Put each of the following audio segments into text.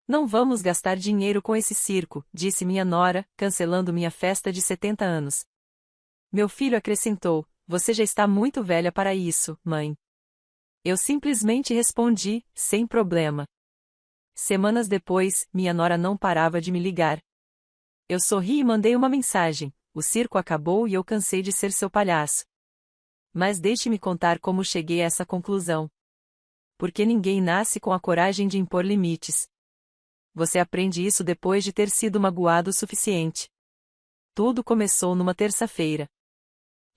Não vamos gastar dinheiro com esse circo, disse minha nora, cancelando minha festa de 70 anos. Meu filho acrescentou: você já está muito velha para isso, mãe. Eu simplesmente respondi: sem problema. Semanas depois, minha nora não parava de me ligar. Eu sorri e mandei uma mensagem: o circo acabou e eu cansei de ser seu palhaço. Mas deixe-me contar como cheguei a essa conclusão. Porque ninguém nasce com a coragem de impor limites. Você aprende isso depois de ter sido magoado o suficiente. Tudo começou numa terça-feira.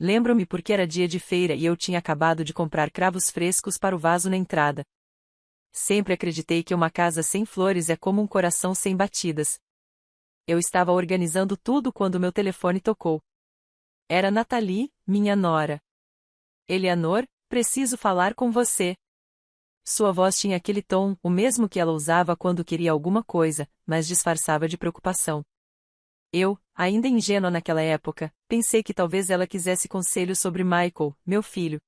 Lembro-me porque era dia de feira e eu tinha acabado de comprar cravos frescos para o vaso na entrada. Sempre acreditei que uma casa sem flores é como um coração sem batidas. Eu estava organizando tudo quando meu telefone tocou. Era Nathalie, minha nora. Eleanor, preciso falar com você. Sua voz tinha aquele tom, o mesmo que ela usava quando queria alguma coisa, mas disfarçava de preocupação. Eu, ainda ingênua naquela época, pensei que talvez ela quisesse conselho sobre Michael, meu filho.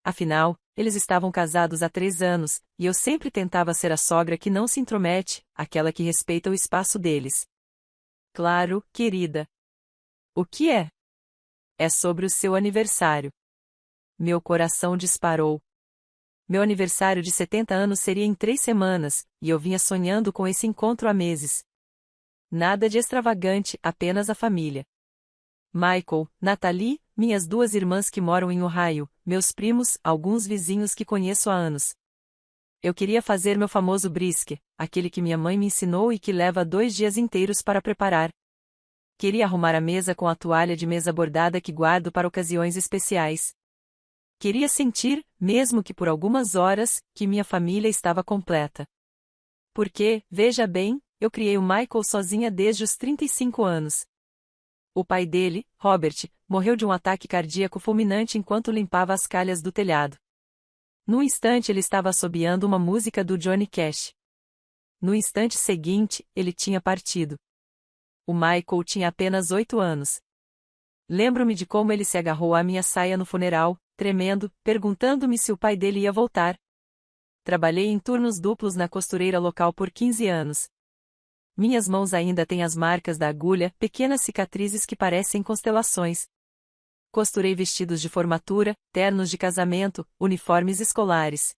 Afinal, eles estavam casados há 3 anos, e eu sempre tentava ser a sogra que não se intromete, aquela que respeita o espaço deles. Claro, querida. O que é? É sobre o seu aniversário. Meu coração disparou. Meu aniversário de 70 anos seria em 3 semanas, e eu vinha sonhando com esse encontro há meses. Nada de extravagante, apenas a família. Michael, Nathalie, minhas 2 irmãs que moram em Ohio, meus primos, alguns vizinhos que conheço há anos. Eu queria fazer meu famoso brisket, aquele que minha mãe me ensinou e que leva 2 dias inteiros para preparar. Queria arrumar a mesa com a toalha de mesa bordada que guardo para ocasiões especiais. Queria sentir, mesmo que por algumas horas, que minha família estava completa. Porque, veja bem, eu criei o Michael sozinha desde os 35 anos. O pai dele, Robert, morreu de um ataque cardíaco fulminante enquanto limpava as calhas do telhado. No instante ele estava assobiando uma música do Johnny Cash. No instante seguinte, ele tinha partido. O Michael tinha apenas 8 anos. Lembro-me de como ele se agarrou à minha saia no funeral, tremendo, perguntando-me se o pai dele ia voltar. Trabalhei em turnos duplos na costureira local por 15 anos. Minhas mãos ainda têm as marcas da agulha, pequenas cicatrizes que parecem constelações. Costurei vestidos de formatura, ternos de casamento, uniformes escolares.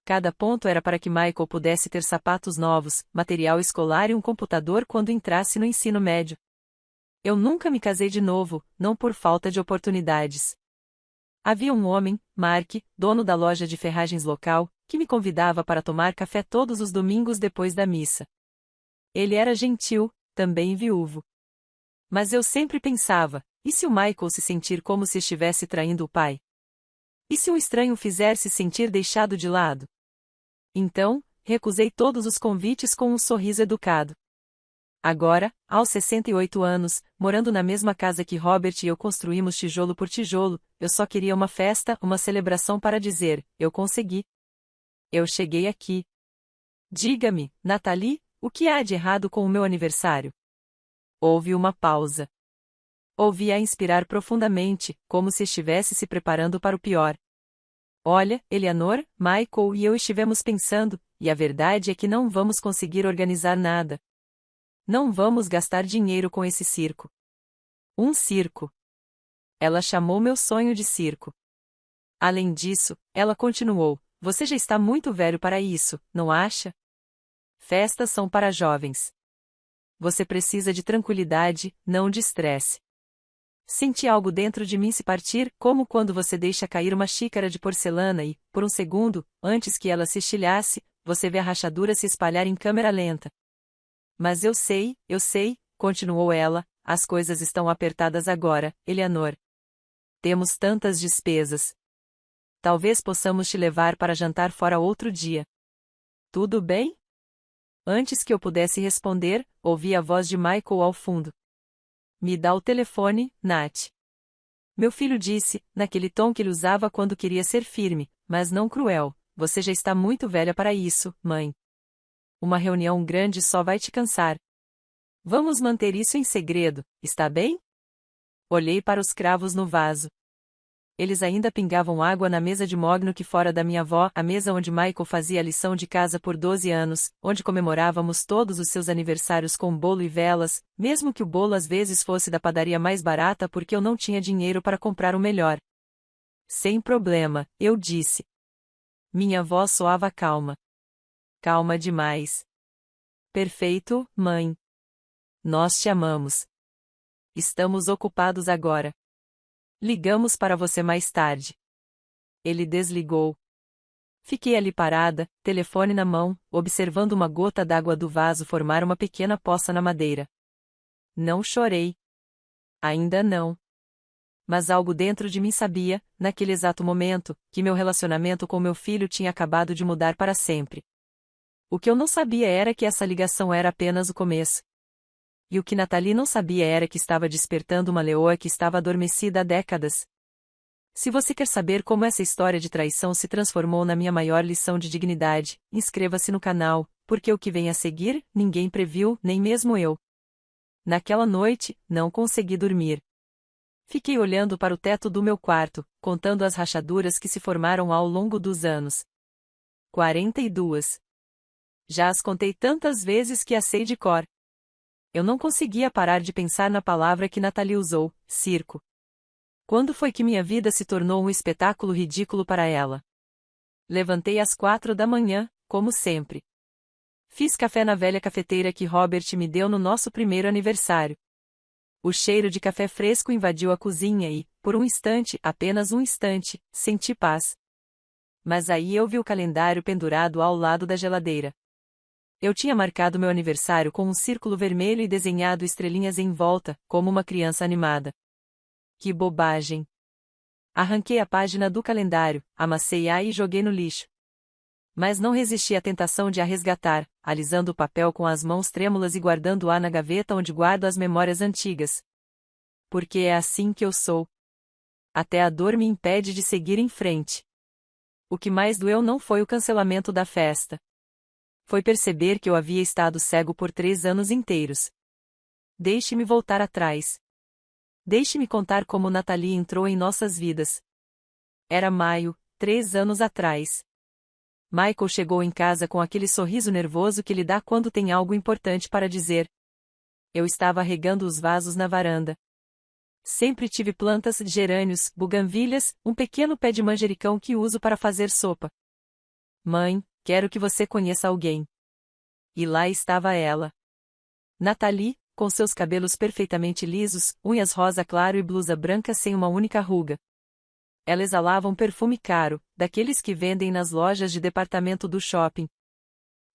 Cada ponto era para que Michael pudesse ter sapatos novos, material escolar e um computador quando entrasse no ensino médio. Eu nunca me casei de novo, não por falta de oportunidades. Havia um homem, Mark, dono da loja de ferragens local, que me convidava para tomar café todos os domingos depois da missa. Ele era gentil, também viúvo. Mas eu sempre pensava, e se o Michael se sentir como se estivesse traindo o pai? E se um estranho fizer se sentir deixado de lado? Então, recusei todos os convites com um sorriso educado. Agora, aos 68 anos, morando na mesma casa que Robert e eu construímos tijolo por tijolo, eu só queria uma festa, uma celebração para dizer: eu consegui. Eu cheguei aqui. Diga-me, Nathalie, o que há de errado com o meu aniversário? Houve uma pausa. Ouvi-a inspirar profundamente, como se estivesse se preparando para o pior. Olha, Eleanor, Michael e eu estivemos pensando, e a verdade é que não vamos conseguir organizar nada. Não vamos gastar dinheiro com esse circo. Um circo. Ela chamou meu sonho de circo. Além disso, ela continuou: você já está muito velho para isso, não acha? Festas são para jovens. Você precisa de tranquilidade, não de estresse. Senti algo dentro de mim se partir, como quando você deixa cair uma xícara de porcelana e, por um segundo, antes que ela se estilhasse, você vê a rachadura se espalhar em câmera lenta. Mas eu sei, continuou ela, as coisas estão apertadas agora, Eleanor. Temos tantas despesas. Talvez possamos te levar para jantar fora outro dia. Tudo bem? Antes que eu pudesse responder, ouvi a voz de Michael ao fundo. Me dá o telefone, Nat. Meu filho disse, naquele tom que ele usava quando queria ser firme, mas não cruel: você já está muito velha para isso, mãe. Uma reunião grande só vai te cansar. Vamos manter isso em segredo, está bem? Olhei para os cravos no vaso. Eles ainda pingavam água na mesa de mogno que fora da minha avó, a mesa onde Michael fazia a lição de casa por 12 anos, onde comemorávamos todos os seus aniversários com bolo e velas, mesmo que o bolo às vezes fosse da padaria mais barata porque eu não tinha dinheiro para comprar o melhor. Sem problema, eu disse. Minha avó soava calma. Calma demais. Perfeito, mãe. Nós te amamos. Estamos ocupados agora. Ligamos para você mais tarde. Ele desligou. Fiquei ali parada, telefone na mão, observando uma gota d'água do vaso formar uma pequena poça na madeira. Não chorei. Ainda não. Mas algo dentro de mim sabia, naquele exato momento, que meu relacionamento com meu filho tinha acabado de mudar para sempre. O que eu não sabia era que essa ligação era apenas o começo. E o que Nathalie não sabia era que estava despertando uma leoa que estava adormecida há décadas. Se você quer saber como essa história de traição se transformou na minha maior lição de dignidade, inscreva-se no canal, porque o que vem a seguir, ninguém previu, nem mesmo eu. Naquela noite, não consegui dormir. Fiquei olhando para o teto do meu quarto, contando as rachaduras que se formaram ao longo dos anos. 42. Já as contei tantas vezes que as sei de cor. Eu não conseguia parar de pensar na palavra que Nathalie usou, circo. Quando foi que minha vida se tornou um espetáculo ridículo para ela? Levantei às 4 da manhã, como sempre. Fiz café na velha cafeteira que Robert me deu no nosso primeiro aniversário. O cheiro de café fresco invadiu a cozinha e, por um instante, apenas um instante, senti paz. Mas aí eu vi o calendário pendurado ao lado da geladeira. Eu tinha marcado meu aniversário com um círculo vermelho e desenhado estrelinhas em volta, como uma criança animada. Que bobagem! Arranquei a página do calendário, amassei-a e joguei no lixo. Mas não resisti à tentação de a resgatar, alisando o papel com as mãos trêmulas e guardando-a na gaveta onde guardo as memórias antigas. Porque é assim que eu sou. Até a dor me impede de seguir em frente. O que mais doeu não foi o cancelamento da festa. Foi perceber que eu havia estado cego por 3 anos inteiros. Deixe-me voltar atrás. Deixe-me contar como Nathalie entrou em nossas vidas. Era maio, 3 anos atrás. Michael chegou em casa com aquele sorriso nervoso que lhe dá quando tem algo importante para dizer. Eu estava regando os vasos na varanda. Sempre tive plantas de gerânios, buganvílias, um pequeno pé de manjericão que uso para fazer sopa. Mãe, quero que você conheça alguém. E lá estava ela. Nathalie, com seus cabelos perfeitamente lisos, unhas rosa claro e blusa branca sem uma única ruga. Ela exalava um perfume caro, daqueles que vendem nas lojas de departamento do shopping.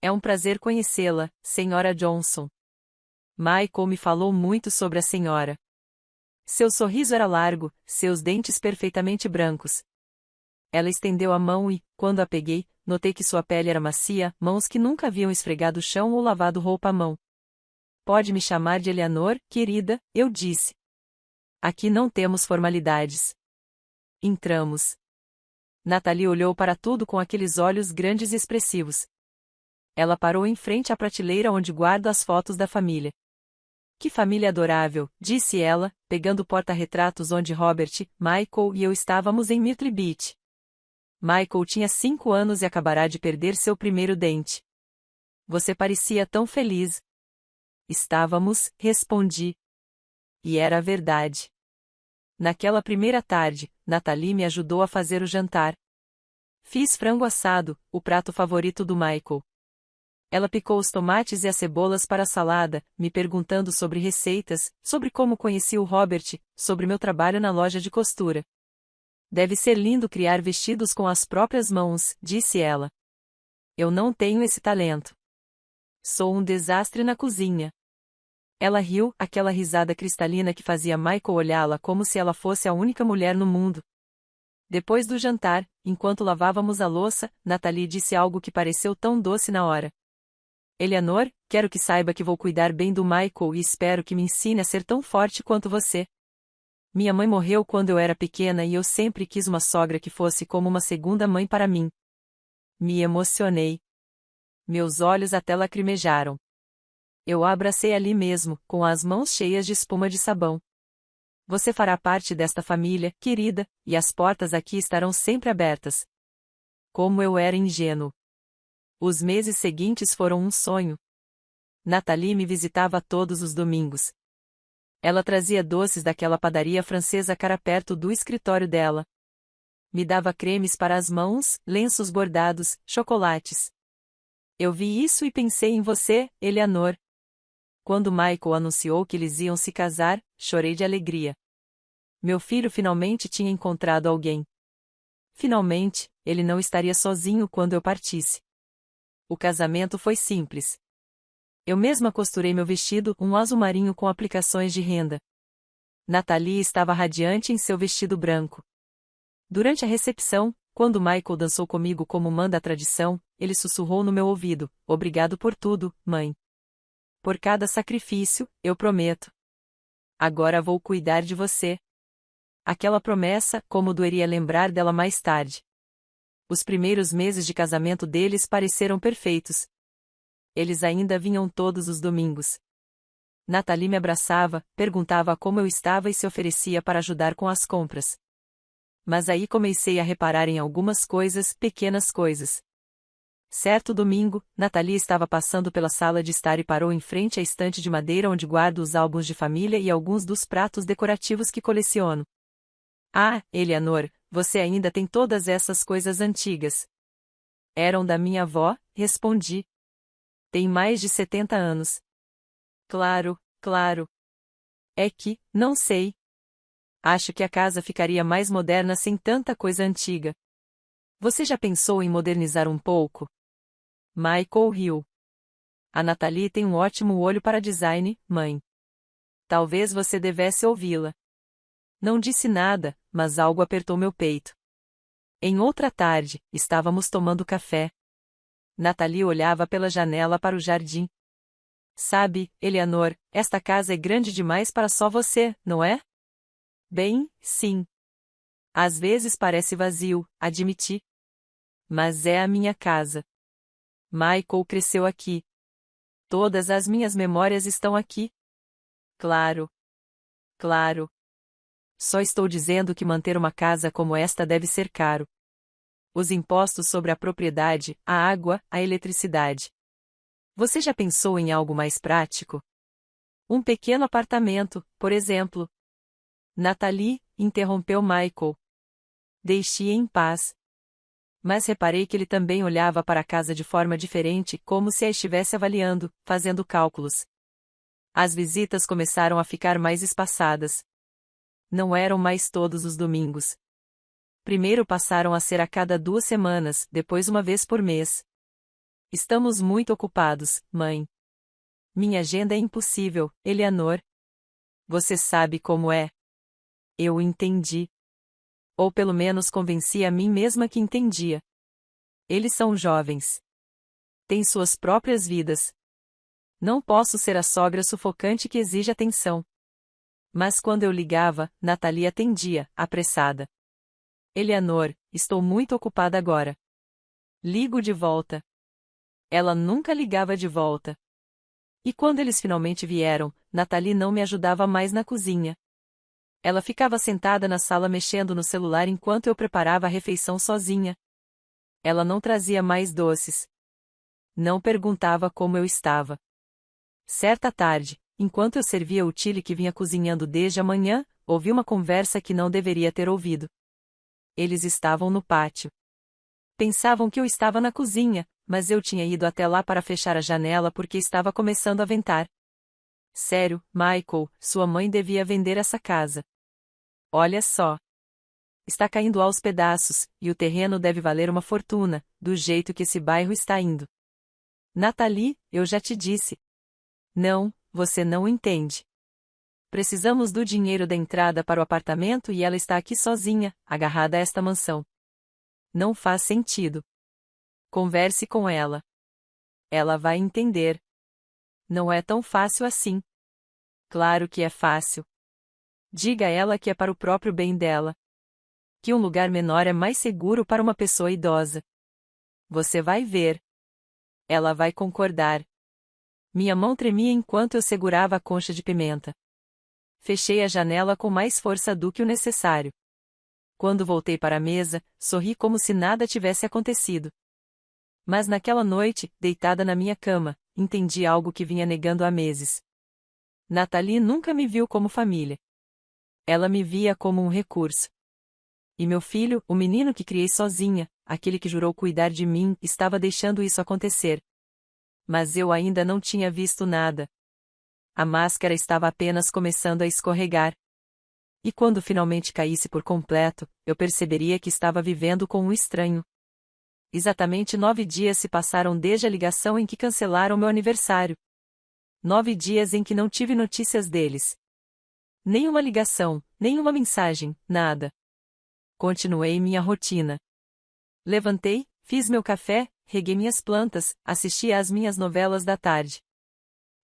É um prazer conhecê-la, Senhora Johnson. Michael me falou muito sobre a senhora. Seu sorriso era largo, seus dentes perfeitamente brancos. Ela estendeu a mão e, quando a peguei, notei que sua pele era macia, mãos que nunca haviam esfregado o chão ou lavado roupa à mão. Pode me chamar de Eleanor, querida, eu disse. Aqui não temos formalidades. Entramos. Nathalie olhou para tudo com aqueles olhos grandes e expressivos. Ela parou em frente à prateleira onde guardo as fotos da família. Que família adorável, disse ela, pegando o porta-retratos onde Robert, Michael e eu estávamos em Myrtle Beach. Michael tinha 5 anos e acabará de perder seu primeiro dente. Você parecia tão feliz. Estávamos, respondi. E era a verdade. Naquela primeira tarde, Nathalie me ajudou a fazer o jantar. Fiz frango assado, o prato favorito do Michael. Ela picou os tomates e as cebolas para a salada, me perguntando sobre receitas, sobre como conheci o Robert, sobre meu trabalho na loja de costura. Deve ser lindo criar vestidos com as próprias mãos, disse ela. Eu não tenho esse talento. Sou um desastre na cozinha. Ela riu, aquela risada cristalina que fazia Michael olhá-la como se ela fosse a única mulher no mundo. Depois do jantar, enquanto lavávamos a louça, Nathalie disse algo que pareceu tão doce na hora. Eleanor, quero que saiba que vou cuidar bem do Michael e espero que me ensine a ser tão forte quanto você. Minha mãe morreu quando eu era pequena e eu sempre quis uma sogra que fosse como uma segunda mãe para mim. Me emocionei. Meus olhos até lacrimejaram. Eu a abracei ali mesmo, com as mãos cheias de espuma de sabão. Você fará parte desta família, querida, e as portas aqui estarão sempre abertas. Como eu era ingênuo. Os meses seguintes foram um sonho. Nathalie me visitava todos os domingos. Ela trazia doces daquela padaria francesa cara perto do escritório dela. Me dava cremes para as mãos, lenços bordados, chocolates. Eu vi isso e pensei em você, Eleanor. Quando Michael anunciou que eles iam se casar, chorei de alegria. Meu filho finalmente tinha encontrado alguém. Finalmente, ele não estaria sozinho quando eu partisse. O casamento foi simples. Eu mesma costurei meu vestido, um azul marinho com aplicações de renda. Nathalie estava radiante em seu vestido branco. Durante a recepção, quando Michael dançou comigo como manda a tradição, ele sussurrou no meu ouvido: "Obrigado por tudo, mãe. Por cada sacrifício, eu prometo. Agora vou cuidar de você." Aquela promessa, como doeria lembrar dela mais tarde. Os primeiros meses de casamento deles pareceram perfeitos. Eles ainda vinham todos os domingos. Nathalie me abraçava, perguntava como eu estava e se oferecia para ajudar com as compras. Mas aí comecei a reparar em algumas coisas, pequenas coisas. Certo domingo, Nathalie estava passando pela sala de estar e parou em frente à estante de madeira onde guardo os álbuns de família e alguns dos pratos decorativos que coleciono. "Ah, Eleanor, você ainda tem todas essas coisas antigas." "Eram da minha avó", respondi. "Tem mais de 70 anos." "Claro, claro. É que, não sei. Acho que a casa ficaria mais moderna sem tanta coisa antiga." "Você já pensou em modernizar um pouco?" Michael riu. "A Nathalie tem um ótimo olho para design, mãe. Talvez você devesse ouvi-la." Não disse nada, mas algo apertou meu peito. Em outra tarde, estávamos tomando café. Nathalie olhava pela janela para o jardim. "Sabe, Eleanor, esta casa é grande demais para só você, não é?" "Bem, sim. Às vezes parece vazio", admiti. "Mas é a minha casa. Michael cresceu aqui. Todas as minhas memórias estão aqui." "Claro. Claro. Só estou dizendo que manter uma casa como esta deve ser caro. Os impostos sobre a propriedade, a água, a eletricidade. Você já pensou em algo mais prático? Um pequeno apartamento, por exemplo." "Nathalie", interrompeu Michael. Deixe-o em paz. Mas reparei que ele também olhava para a casa de forma diferente, como se a estivesse avaliando, fazendo cálculos. As visitas começaram a ficar mais espaçadas. Não eram mais todos os domingos. Primeiro passaram a ser a cada 2 semanas, depois uma vez por mês. "Estamos muito ocupados, mãe." "Minha agenda é impossível, Eleanor." "Você sabe como é." Eu entendi. Ou pelo menos convenci a mim mesma que entendia. Eles são jovens. Têm suas próprias vidas. Não posso ser a sogra sufocante que exige atenção. Mas quando eu ligava, Nathalie atendia, apressada. "Eleanor, estou muito ocupada agora." "Ligo de volta." Ela nunca ligava de volta. E quando eles finalmente vieram, Nathalie não me ajudava mais na cozinha. Ela ficava sentada na sala mexendo no celular enquanto eu preparava a refeição sozinha. Ela não trazia mais doces. Não perguntava como eu estava. Certa tarde, enquanto eu servia o chili que vinha cozinhando desde a manhã, ouvi uma conversa que não deveria ter ouvido. Eles estavam no pátio. Pensavam que eu estava na cozinha, mas eu tinha ido até lá para fechar a janela porque estava começando a ventar. "Sério, Michael, sua mãe devia vender essa casa. Olha só. Está caindo aos pedaços, e o terreno deve valer uma fortuna, do jeito que esse bairro está indo." "Nathalie, eu já te disse." "Não, você não entende. Precisamos do dinheiro da entrada para o apartamento e ela está aqui sozinha, agarrada a esta mansão. Não faz sentido. Converse com ela. Ela vai entender. Não é tão fácil assim." "Claro que é fácil. Diga a ela que é para o próprio bem dela. Que um lugar menor é mais seguro para uma pessoa idosa. Você vai ver. Ela vai concordar." Minha mão tremia enquanto eu segurava a concha de pimenta. fechei a janela com mais força do que o necessário. Quando voltei para a mesa, sorri como se nada tivesse acontecido. Mas naquela noite, deitada na minha cama, entendi algo que vinha negando há meses. Nathalie nunca me viu como família. Ela me via como um recurso. E meu filho, o menino que criei sozinha, aquele que jurou cuidar de mim, estava deixando isso acontecer. Mas eu ainda não tinha visto nada. A máscara estava apenas começando a escorregar. E quando finalmente caísse por completo, eu perceberia que estava vivendo com um estranho. Exatamente 9 dias se passaram desde a ligação em que cancelaram meu aniversário. 9 dias em que não tive notícias deles. Nenhuma ligação, nenhuma mensagem, nada. Continuei minha rotina. Levantei, fiz meu café, reguei minhas plantas, assisti às minhas novelas da tarde.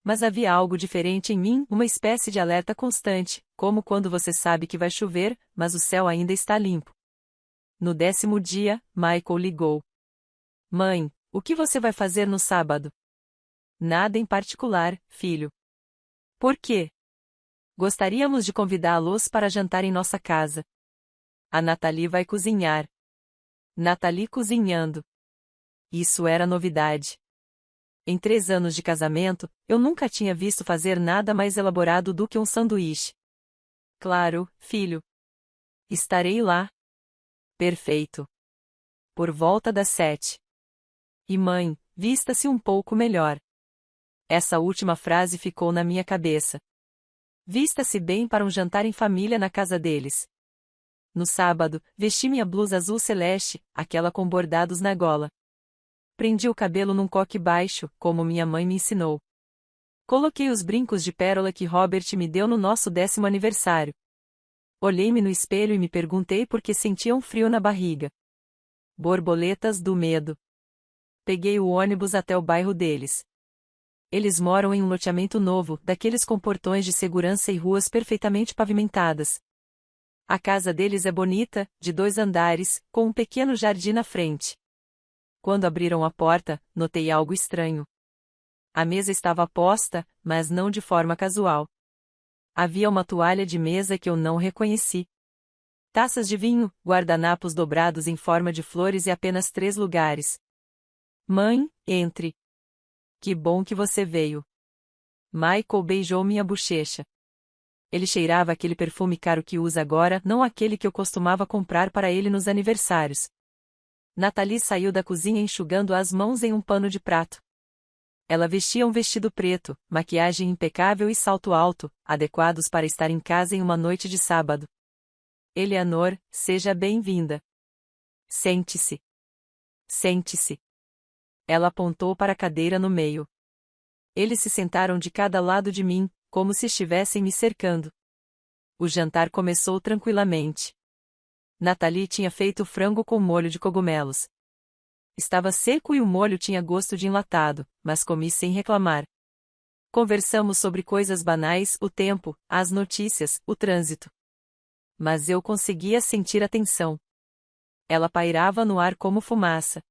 Mas havia algo diferente em mim, uma espécie de alerta constante, como quando você sabe que vai chover, mas o céu ainda está limpo. No 10º dia, Michael ligou. Mãe, o que você vai fazer no sábado? Nada em particular, filho. Por quê? Gostaríamos de convidá-los para jantar em nossa casa. A Nathalie vai cozinhar. Nathalie cozinhando. Isso era novidade. Em 3 anos de casamento, eu nunca tinha visto fazer nada mais elaborado do que um sanduíche. Claro, filho. Estarei lá. Perfeito. Por volta das 7. E mãe, vista-se um pouco melhor. Essa última frase ficou na minha cabeça. Vista-se bem para um jantar em família na casa deles. No sábado, vesti minha blusa azul celeste, aquela com bordados na gola. Prendi o cabelo num coque baixo, como minha mãe me ensinou. Coloquei os brincos de pérola que Robert me deu no nosso 10º aniversário. Olhei-me no espelho e me perguntei por que sentia um frio na barriga. Borboletas do medo. Peguei o ônibus até o bairro deles. Eles moram em um loteamento novo, daqueles com portões de segurança e ruas perfeitamente pavimentadas. A casa deles é bonita, de 2 andares, com um pequeno jardim na frente. Quando abriram a porta, notei algo estranho. A mesa estava posta, mas não de forma casual. Havia uma toalha de mesa que eu não reconheci. Taças de vinho, guardanapos dobrados em forma de flores e apenas 3 lugares. Mãe, entre. Que bom que você veio. Michael beijou minha bochecha. Ele cheirava aquele perfume caro que usa agora, não aquele que eu costumava comprar para ele nos aniversários. Nathalie saiu da cozinha enxugando as mãos em um pano de prato. Ela vestia um vestido preto, maquiagem impecável e salto alto, adequados para estar em casa em uma noite de sábado. Eleanor, seja bem-vinda. Sente-se. Sente-se. Ela apontou para a cadeira no meio. Eles se sentaram de cada lado de mim, como se estivessem me cercando. O jantar começou tranquilamente. Nathalie tinha feito frango com molho de cogumelos. Estava seco e o molho tinha gosto de enlatado, mas comi sem reclamar. Conversamos sobre coisas banais, o tempo, as notícias, o trânsito. Mas eu conseguia sentir a tensão. Ela pairava no ar como fumaça.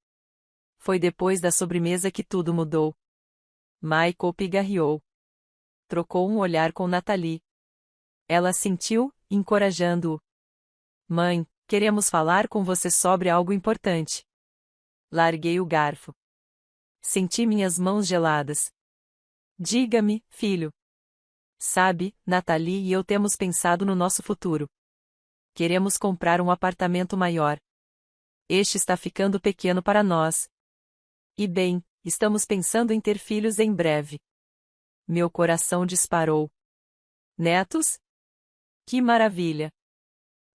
Foi depois da sobremesa que tudo mudou. Michael pigarreou. Trocou um olhar com Nathalie. Ela assentiu, encorajando-o. Mãe, queremos falar com você sobre algo importante. Larguei o garfo. Senti minhas mãos geladas. Diga-me, filho. Sabe, Nathalie e eu temos pensado no nosso futuro. Queremos comprar um apartamento maior. Este está ficando pequeno para nós. E bem, estamos pensando em ter filhos em breve. Meu coração disparou. Netos? Que maravilha!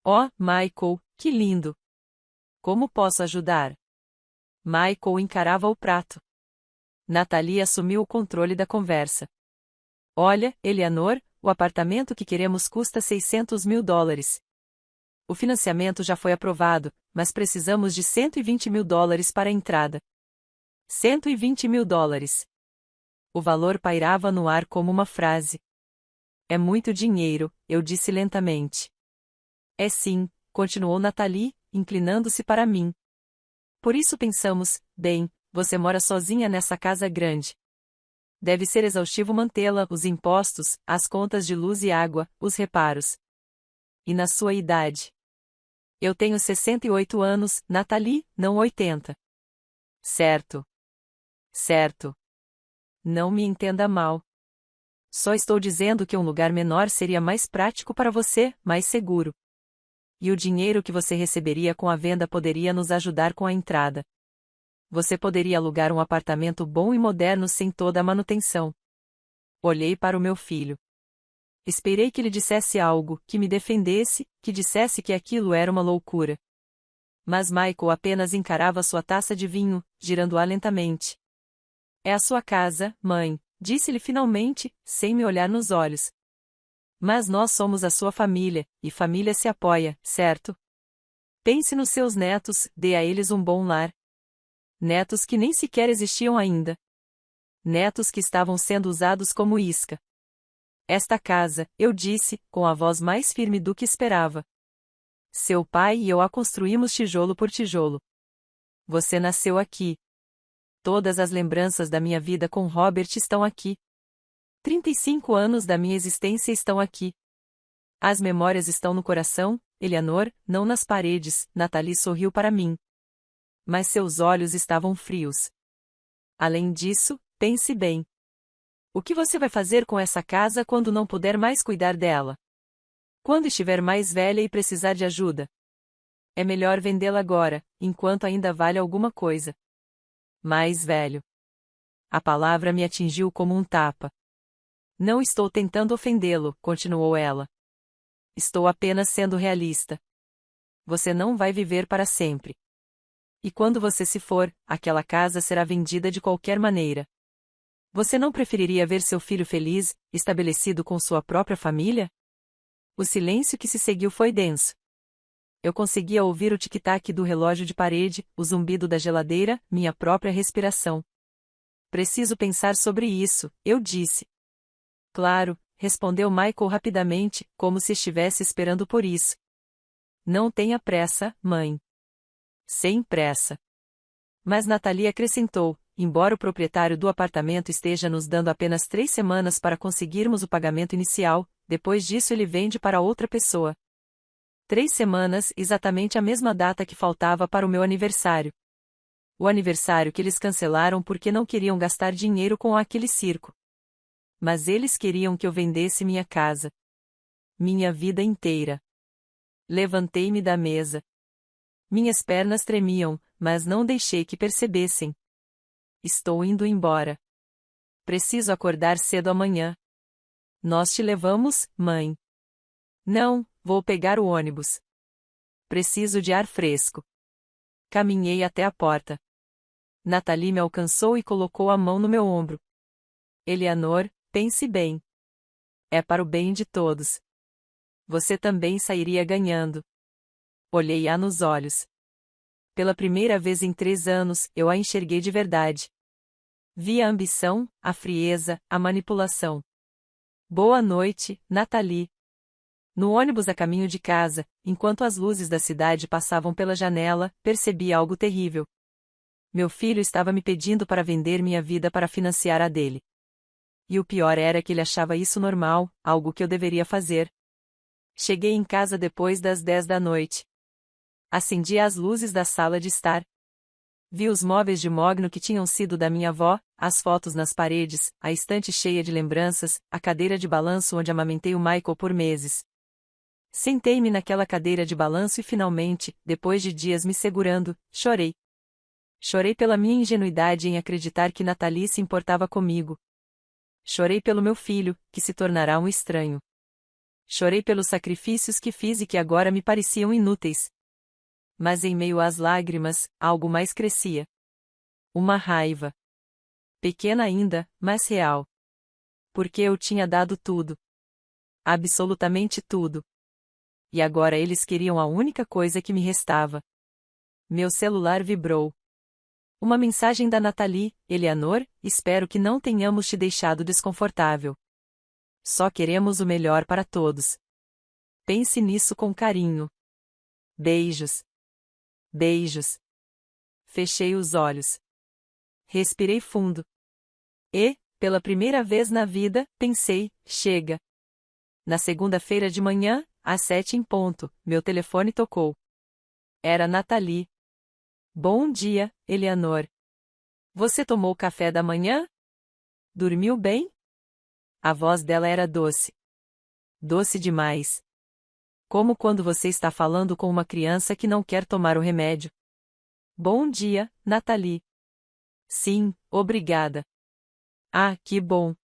Oh, Michael, que lindo! Como posso ajudar? Michael encarava o prato. Nathalie assumiu o controle da conversa. Olha, Eleanor, o apartamento que queremos custa $600.000. O financiamento já foi aprovado, mas precisamos de $120.000 para a entrada. $120.000. O valor pairava no ar como uma frase. É muito dinheiro, eu disse lentamente. É sim, continuou Nathalie, inclinando-se para mim. Por isso pensamos, bem, você mora sozinha nessa casa grande. Deve ser exaustivo mantê-la, os impostos, as contas de luz e água, os reparos. E na sua idade? Eu tenho 68 anos, Nathalie, não 80. Certo. Certo. Não me entenda mal. Só estou dizendo que um lugar menor seria mais prático para você, mais seguro. E o dinheiro que você receberia com a venda poderia nos ajudar com a entrada. Você poderia alugar um apartamento bom e moderno sem toda a manutenção. Olhei para o meu filho. Esperei que ele dissesse algo, que me defendesse, que dissesse que aquilo era uma loucura. Mas Michael apenas encarava sua taça de vinho, girando-a lentamente. É a sua casa, mãe, disse-lhe finalmente, sem me olhar nos olhos. Mas nós somos a sua família, e família se apoia, certo? Pense nos seus netos, dê a eles um bom lar. Netos que nem sequer existiam ainda. Netos que estavam sendo usados como isca. Esta casa, eu disse, com a voz mais firme do que esperava. Seu pai e eu a construímos tijolo por tijolo. Você nasceu aqui. Todas as lembranças da minha vida com Robert estão aqui. 35 anos da minha existência estão aqui. As memórias estão no coração, Eleanor, não nas paredes, Nathalie sorriu para mim. Mas seus olhos estavam frios. Além disso, pense bem. O que você vai fazer com essa casa quando não puder mais cuidar dela? Quando estiver mais velha e precisar de ajuda? É melhor vendê-la agora, enquanto ainda vale alguma coisa. Mais velho. A palavra me atingiu como um tapa. Não estou tentando ofendê-lo, continuou ela. Estou apenas sendo realista. Você não vai viver para sempre. E quando você se for, aquela casa será vendida de qualquer maneira. Você não preferiria ver seu filho feliz, estabelecido com sua própria família? O silêncio que se seguiu foi denso. Eu conseguia ouvir o tic-tac do relógio de parede, o zumbido da geladeira, minha própria respiração. Preciso pensar sobre isso, eu disse. Claro, respondeu Michael rapidamente, como se estivesse esperando por isso. Não tenha pressa, mãe. Sem pressa. Mas Nathalie acrescentou, embora o proprietário do apartamento esteja nos dando apenas 3 semanas para conseguirmos o pagamento inicial, depois disso ele vende para outra pessoa. 3 semanas, exatamente a mesma data que faltava para o meu aniversário. O aniversário que eles cancelaram porque não queriam gastar dinheiro com aquele circo. Mas eles queriam que eu vendesse minha casa. Minha vida inteira. Levantei-me da mesa. Minhas pernas tremiam, mas não deixei que percebessem. Estou indo embora. Preciso acordar cedo amanhã. Nós te levamos, mãe. Não, vou pegar o ônibus. Preciso de ar fresco. Caminhei até a porta. Nathalie me alcançou e colocou a mão no meu ombro. Eleanor, pense bem. É para o bem de todos. Você também sairia ganhando. Olhei-a nos olhos. Pela primeira vez em 3 anos, eu a enxerguei de verdade. Vi a ambição, a frieza, a manipulação. Boa noite, Nathalie. No ônibus a caminho de casa, enquanto as luzes da cidade passavam pela janela, percebi algo terrível. Meu filho estava me pedindo para vender minha vida para financiar a dele. E o pior era que ele achava isso normal, algo que eu deveria fazer. Cheguei em casa depois das 10 da noite. Acendi as luzes da sala de estar. Vi os móveis de mogno que tinham sido da minha avó, as fotos nas paredes, a estante cheia de lembranças, a cadeira de balanço onde amamentei o Michael por meses. Sentei-me naquela cadeira de balanço e finalmente, depois de dias me segurando, chorei. Chorei pela minha ingenuidade em acreditar que Nathalie se importava comigo. Chorei pelo meu filho, que se tornará um estranho. Chorei pelos sacrifícios que fiz e que agora me pareciam inúteis. Mas em meio às lágrimas, algo mais crescia. Uma raiva. Pequena ainda, mas real. Porque eu tinha dado tudo. Absolutamente tudo. E agora eles queriam a única coisa que me restava. Meu celular vibrou. Uma mensagem da Nathalie: Eleanor, espero que não tenhamos te deixado desconfortável. Só queremos o melhor para todos. Pense nisso com carinho. Beijos. Beijos. Fechei os olhos. Respirei fundo. E, pela primeira vez na vida, pensei, chega. Na segunda-feira de manhã, às 7 em ponto, meu telefone tocou. Era Nathalie. Bom dia, Eleanor. Você tomou café da manhã? Dormiu bem? A voz dela era doce. Doce demais. Como quando você está falando com uma criança que não quer tomar o remédio. Bom dia, Nathalie. Sim, obrigada. Ah, que bom.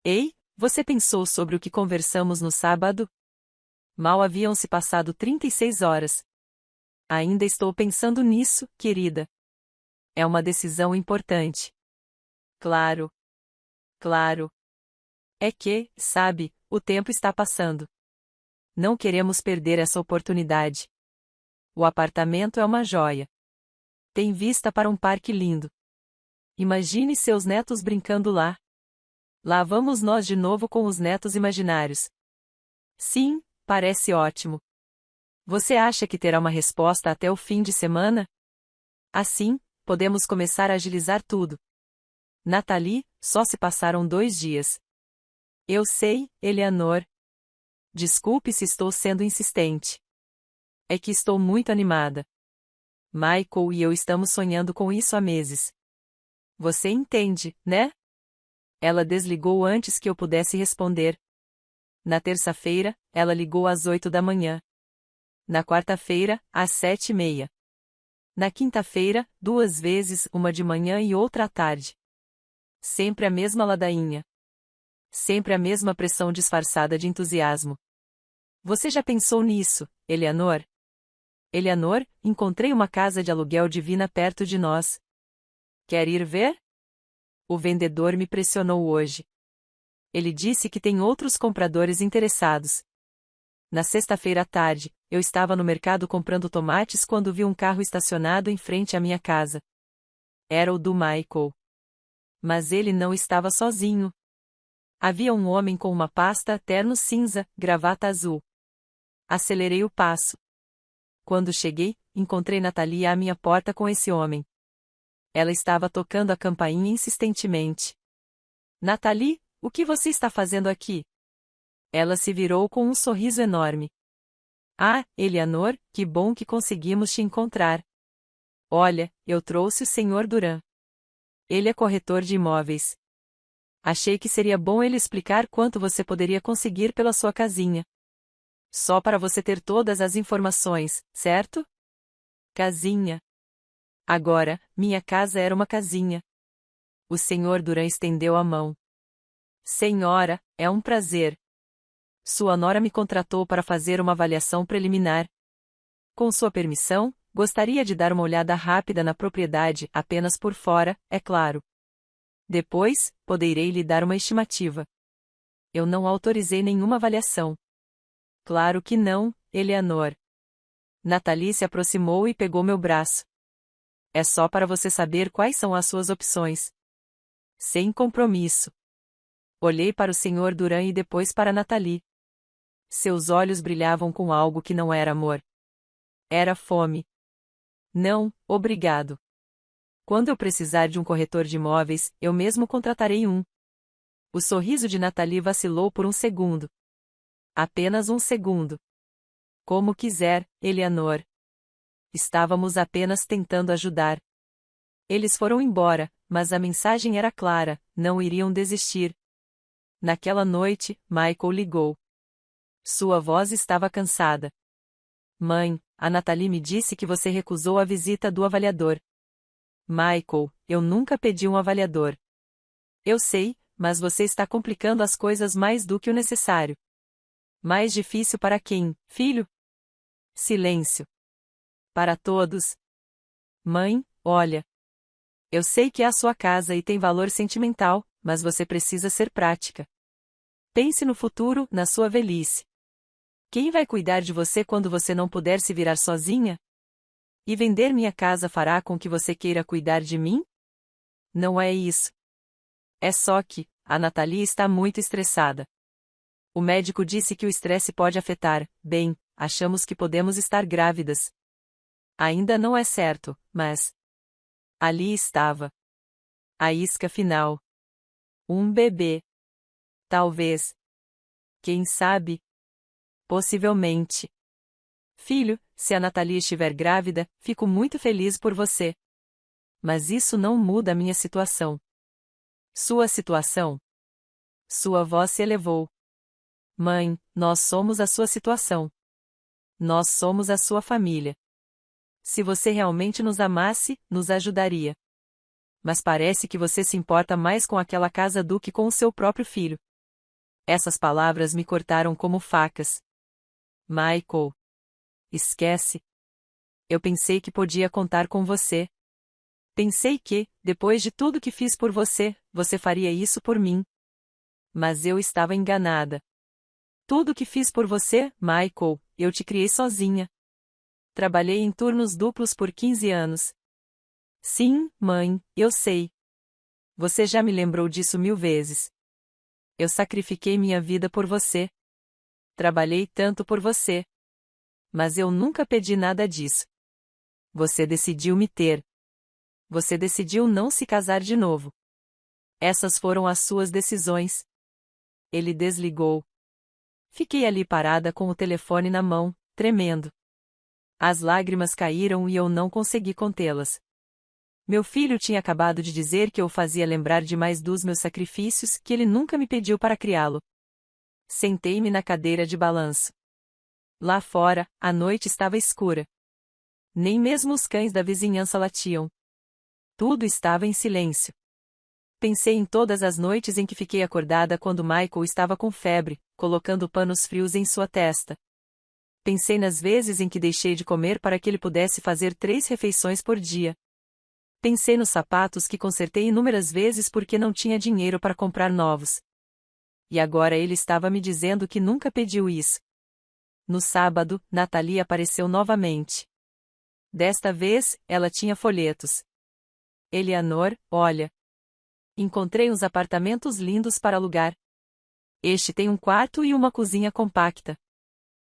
Ei, você pensou sobre o que conversamos no sábado? Mal haviam se passado 36 horas. Ainda estou pensando nisso, querida. É uma decisão importante. Claro. Claro. É que, sabe, o tempo está passando. Não queremos perder essa oportunidade. O apartamento é uma joia. Tem vista para um parque lindo. Imagine seus netos brincando lá. Lá vamos nós de novo com os netos imaginários. Sim, parece ótimo. Você acha que terá uma resposta até o fim de semana? Assim, podemos começar a agilizar tudo. Nathalie, só se passaram 2 dias. Eu sei, Eleanor. Desculpe se estou sendo insistente. É que estou muito animada. Michael e eu estamos sonhando com isso há meses. Você entende, né? Ela desligou antes que eu pudesse responder. Na terça-feira, ela ligou às 8 da manhã. Na quarta-feira, às 7h30. Na quinta-feira, 2 vezes, uma de manhã e outra à tarde. Sempre a mesma ladainha. Sempre a mesma pressão disfarçada de entusiasmo. Você já pensou nisso, Eleanor? Eleanor, encontrei uma casa de aluguel divina perto de nós. Quer ir ver? O vendedor me pressionou hoje. Ele disse que tem outros compradores interessados. Na sexta-feira à tarde, eu estava no mercado comprando tomates quando vi um carro estacionado em frente à minha casa. Era o do Michael. Mas ele não estava sozinho. Havia um homem com uma pasta terno cinza, gravata azul. Acelerei o passo. Quando cheguei, encontrei Nathalie à minha porta com esse homem. Ela estava tocando a campainha insistentemente. Nathalie, o que você está fazendo aqui? Ela se virou com um sorriso enorme. Ah, Eleanor, que bom que conseguimos te encontrar. Olha, eu trouxe o Sr. Duran. Ele é corretor de imóveis. Achei que seria bom ele explicar quanto você poderia conseguir pela sua casinha. Só para você ter todas as informações, certo? Casinha. Agora, minha casa era uma casinha. O Sr. Duran estendeu a mão. Senhora, é um prazer. Sua nora me contratou para fazer uma avaliação preliminar. Com sua permissão, gostaria de dar uma olhada rápida na propriedade, apenas por fora, é claro. Depois, poderei lhe dar uma estimativa. Eu não autorizei nenhuma avaliação. Claro que não, Eleanor. Nathalie se aproximou e pegou meu braço. É só para você saber quais são as suas opções. Sem compromisso. Olhei para o Sr. Duran e depois para Nathalie. Seus olhos brilhavam com algo que não era amor. Era fome. Não, obrigado. Quando eu precisar de um corretor de imóveis, eu mesmo contratarei um. O sorriso de Nathalie vacilou por um segundo. Apenas um segundo. Como quiser, Eleanor. Estávamos apenas tentando ajudar. Eles foram embora, mas a mensagem era clara, não iriam desistir. Naquela noite, Michael ligou. Sua voz estava cansada. Mãe, a Nathalie me disse que você recusou a visita do avaliador. Michael, eu nunca pedi um avaliador. Eu sei, mas você está complicando as coisas mais do que o necessário. Mais difícil para quem, filho? Silêncio. Para todos. Mãe, olha. Eu sei que é a sua casa e tem valor sentimental, mas você precisa ser prática. Pense no futuro, na sua velhice. Quem vai cuidar de você quando você não puder se virar sozinha? E vender minha casa fará com que você queira cuidar de mim? Não é isso. É só que, a Nathalie está muito estressada. O médico disse que o estresse pode afetar, bem, achamos que podemos estar grávidas. Ainda não é certo, mas... Ali estava. A isca final. Um bebê. Talvez. Quem sabe? Possivelmente. Filho, se a Nathalie estiver grávida, fico muito feliz por você. Mas isso não muda a minha situação. Sua situação? Sua voz se elevou. Mãe, nós somos a sua situação. Nós somos a sua família. Se você realmente nos amasse, nos ajudaria. Mas parece que você se importa mais com aquela casa do que com o seu próprio filho. Essas palavras me cortaram como facas. Michael. Esquece. Eu pensei que podia contar com você. Pensei que, depois de tudo que fiz por você, você faria isso por mim. Mas eu estava enganada. Tudo que fiz por você, Michael, eu te criei sozinha. Trabalhei em turnos duplos por 15 anos. Sim, mãe, eu sei. Você já me lembrou disso 1000 vezes. Eu sacrifiquei minha vida por você. Trabalhei tanto por você. Mas eu nunca pedi nada disso. Você decidiu me ter. Você decidiu não se casar de novo. Essas foram as suas decisões. Ele desligou. Fiquei ali parada com o telefone na mão, tremendo. As lágrimas caíram e eu não consegui contê-las. Meu filho tinha acabado de dizer que eu fazia lembrar demais dos meus sacrifícios que ele nunca me pediu para criá-lo. Sentei-me na cadeira de balanço. Lá fora, a noite estava escura. Nem mesmo os cães da vizinhança latiam. Tudo estava em silêncio. Pensei em todas as noites em que fiquei acordada quando Michael estava com febre, colocando panos frios em sua testa. Pensei nas vezes em que deixei de comer para que ele pudesse fazer 3 refeições por dia. Pensei nos sapatos que consertei inúmeras vezes porque não tinha dinheiro para comprar novos. E agora ele estava me dizendo que nunca pediu isso. No sábado, Nathalie apareceu novamente. Desta vez, ela tinha folhetos. Eleanor, olha. Encontrei uns apartamentos lindos para alugar. Este tem um quarto e uma cozinha compacta.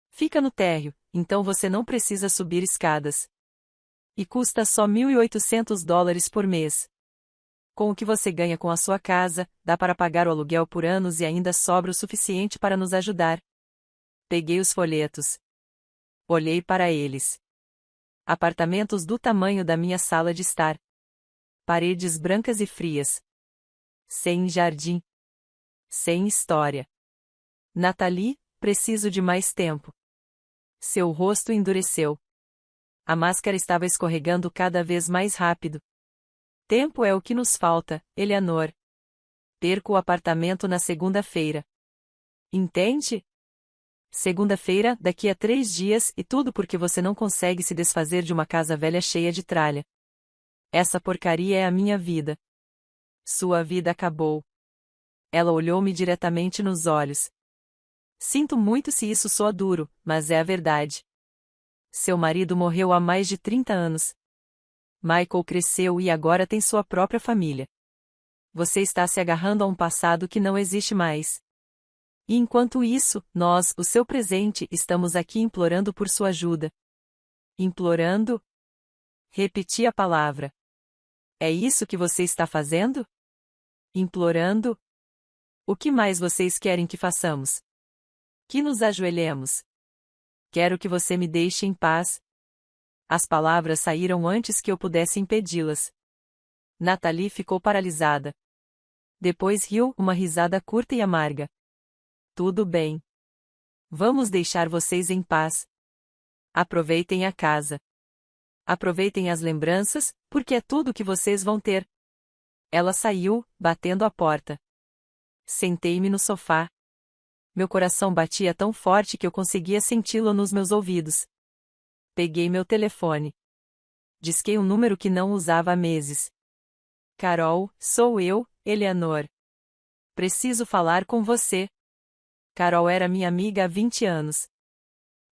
Fica no térreo, então você não precisa subir escadas. E custa só $1.800 por mês. Com o que você ganha com a sua casa, dá para pagar o aluguel por anos e ainda sobra o suficiente para nos ajudar. Peguei os folhetos. Olhei para eles. Apartamentos do tamanho da minha sala de estar. Paredes brancas e frias. Sem jardim. Sem história. Nathalie, preciso de mais tempo. Seu rosto endureceu. A máscara estava escorregando cada vez mais rápido. Tempo é o que nos falta, Eleanor. Perco o apartamento na segunda-feira. Entende? Segunda-feira, daqui a 3 dias, e tudo porque você não consegue se desfazer de uma casa velha cheia de tralha. Essa porcaria é a minha vida. Sua vida acabou. Ela olhou-me diretamente nos olhos. Sinto muito se isso soa duro, mas é a verdade. Seu marido morreu há mais de 30 anos. Michael cresceu e agora tem sua própria família. Você está se agarrando a um passado que não existe mais. E enquanto isso, nós, o seu presente, estamos aqui implorando por sua ajuda. Implorando? Repeti a palavra. É isso que você está fazendo? Implorando? O que mais vocês querem que façamos? Que nos ajoelhemos. Quero que você me deixe em paz. As palavras saíram antes que eu pudesse impedi-las. Nathalie ficou paralisada. Depois riu, uma risada curta e amarga. Tudo bem. Vamos deixar vocês em paz. Aproveitem a casa. Aproveitem as lembranças, porque é tudo que vocês vão ter. Ela saiu, batendo a porta. Sentei-me no sofá. Meu coração batia tão forte que eu conseguia senti-lo nos meus ouvidos. Peguei meu telefone. Disquei um número que não usava há meses. Carol, sou eu, Eleanor. Preciso falar com você. Carol era minha amiga há 20 anos.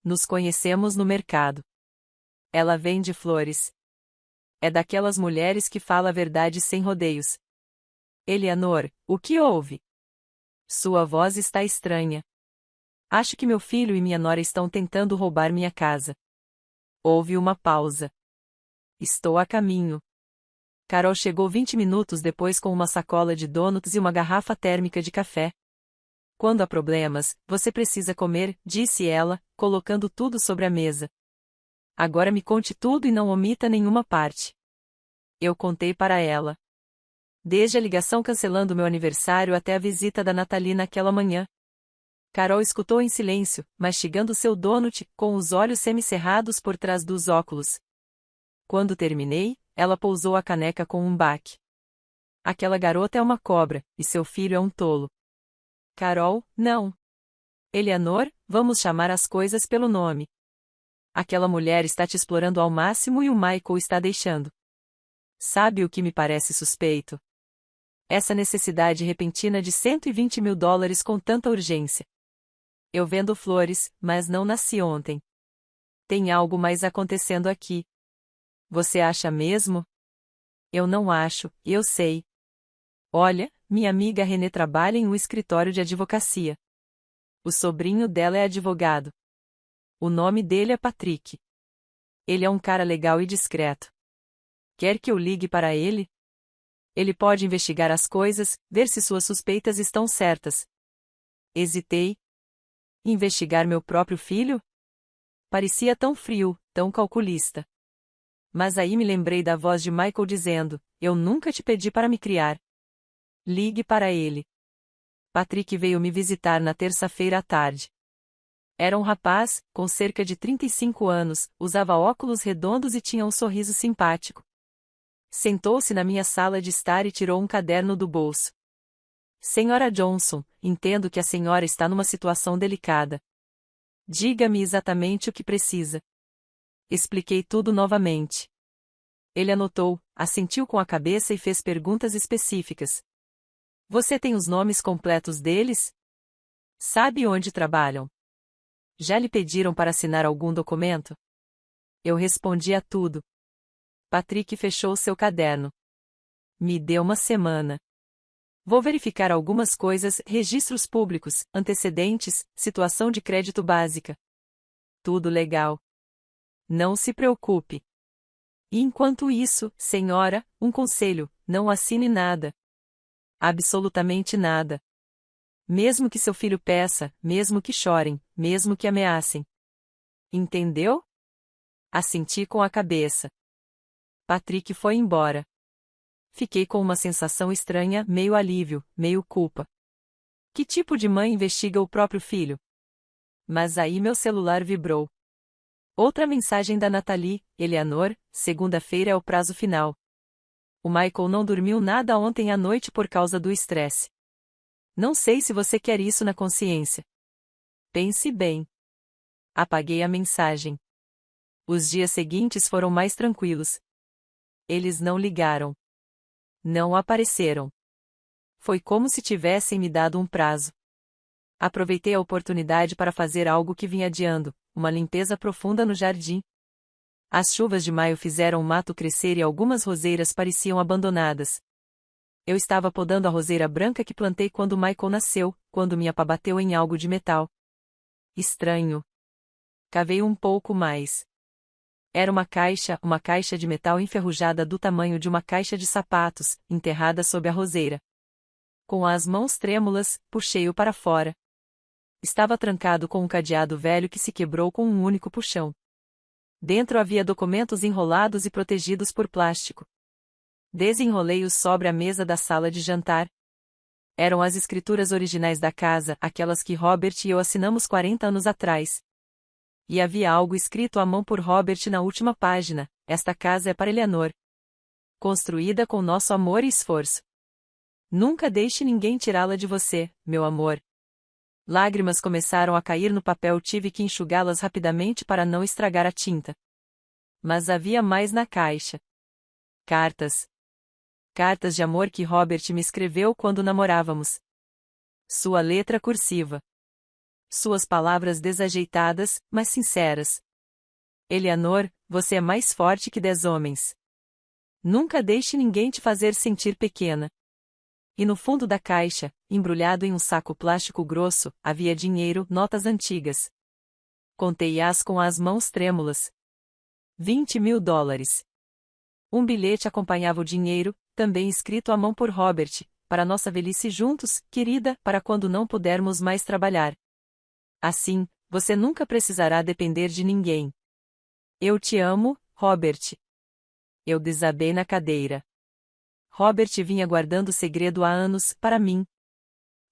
Nos conhecemos no mercado. Ela vende flores. É daquelas mulheres que fala a verdade sem rodeios. Eleanor, o que houve? Sua voz está estranha. Acho que meu filho e minha nora estão tentando roubar minha casa. Houve uma pausa. Estou a caminho. Carol chegou 20 minutos depois com uma sacola de donuts e uma garrafa térmica de café. Quando há problemas, você precisa comer, disse ela, colocando tudo sobre a mesa. Agora me conte tudo e não omita nenhuma parte. Eu contei para ela. Desde a ligação cancelando meu aniversário até a visita da Nathalie naquela manhã. Carol escutou em silêncio, mastigando seu donut, com os olhos semicerrados por trás dos óculos. Quando terminei, ela pousou a caneca com um baque. Aquela garota é uma cobra, e seu filho é um tolo. Carol, não. Eleanor, vamos chamar as coisas pelo nome. Aquela mulher está te explorando ao máximo e o Michael está deixando. Sabe o que me parece suspeito? Essa necessidade repentina de $120.000 com tanta urgência. Eu vendo flores, mas não nasci ontem. Tem algo mais acontecendo aqui. Você acha mesmo? Eu não acho, eu sei. Olha, minha amiga Renée trabalha em um escritório de advocacia. O sobrinho dela é advogado. O nome dele é Patrick. Ele é um cara legal e discreto. Quer que eu ligue para ele? Ele pode investigar as coisas, ver se suas suspeitas estão certas. Hesitei. Investigar meu próprio filho? Parecia tão frio, tão calculista. Mas aí me lembrei da voz de Michael dizendo: eu nunca te pedi para me criar. Ligue para ele. Patrick veio me visitar na terça-feira à tarde. Era um rapaz, com cerca de 35 anos, usava óculos redondos e tinha um sorriso simpático. Sentou-se na minha sala de estar e tirou um caderno do bolso. Senhora Johnson, entendo que a senhora está numa situação delicada. Diga-me exatamente o que precisa. Expliquei tudo novamente. Ele anotou, assentiu com a cabeça e fez perguntas específicas. Você tem os nomes completos deles? Sabe onde trabalham? Já lhe pediram para assinar algum documento? Eu respondi a tudo. Patrick fechou seu caderno. Me deu uma semana. Vou verificar algumas coisas, registros públicos, antecedentes, situação de crédito básica. Tudo legal. Não se preocupe. E enquanto isso, senhora, um conselho, não assine nada. Absolutamente nada. Mesmo que seu filho peça, mesmo que chorem, mesmo que ameacem. Entendeu? Assenti com a cabeça. Patrick foi embora. Fiquei com uma sensação estranha, meio alívio, meio culpa. Que tipo de mãe investiga o próprio filho? Mas aí meu celular vibrou. Outra mensagem da Nathalie: Eleanor, segunda-feira é o prazo final. O Michael não dormiu nada ontem à noite por causa do estresse. Não sei se você quer isso na consciência. Pense bem. Apaguei a mensagem. Os dias seguintes foram mais tranquilos. Eles não ligaram. Não apareceram. Foi como se tivessem me dado um prazo. Aproveitei a oportunidade para fazer algo que vinha adiando, uma limpeza profunda no jardim. As chuvas de maio fizeram o mato crescer e algumas roseiras pareciam abandonadas. Eu estava podando a roseira branca que plantei quando Michael nasceu, quando minha pá bateu em algo de metal. Estranho. Cavei um pouco mais. Era uma caixa de metal enferrujada do tamanho de uma caixa de sapatos, enterrada sob a roseira. Com as mãos trêmulas, puxei-o para fora. Estava trancado com um cadeado velho que se quebrou com um único puxão. Dentro havia documentos enrolados e protegidos por plástico. Desenrolei-os sobre a mesa da sala de jantar. Eram as escrituras originais da casa, aquelas que Robert e eu assinamos 40 anos atrás. E havia algo escrito à mão por Robert na última página: esta casa é para Eleanor. Construída com nosso amor e esforço. Nunca deixe ninguém tirá-la de você, meu amor. Lágrimas começaram a cair no papel, tive que enxugá-las rapidamente para não estragar a tinta. Mas havia mais na caixa. Cartas. Cartas de amor que Robert me escreveu quando namorávamos. Sua letra cursiva. Suas palavras desajeitadas, mas sinceras. Eleanor, você é mais forte que 10 homens. Nunca deixe ninguém te fazer sentir pequena. E no fundo da caixa, embrulhado em um saco plástico grosso, havia dinheiro, notas antigas. Contei-as com as mãos trêmulas. $20.000. Um bilhete acompanhava o dinheiro, também escrito à mão por Robert, para nossa velhice juntos, querida, para quando não pudermos mais trabalhar. Assim, você nunca precisará depender de ninguém. Eu te amo, Robert. Eu desabei na cadeira. Robert vinha guardando o segredo há anos, para mim.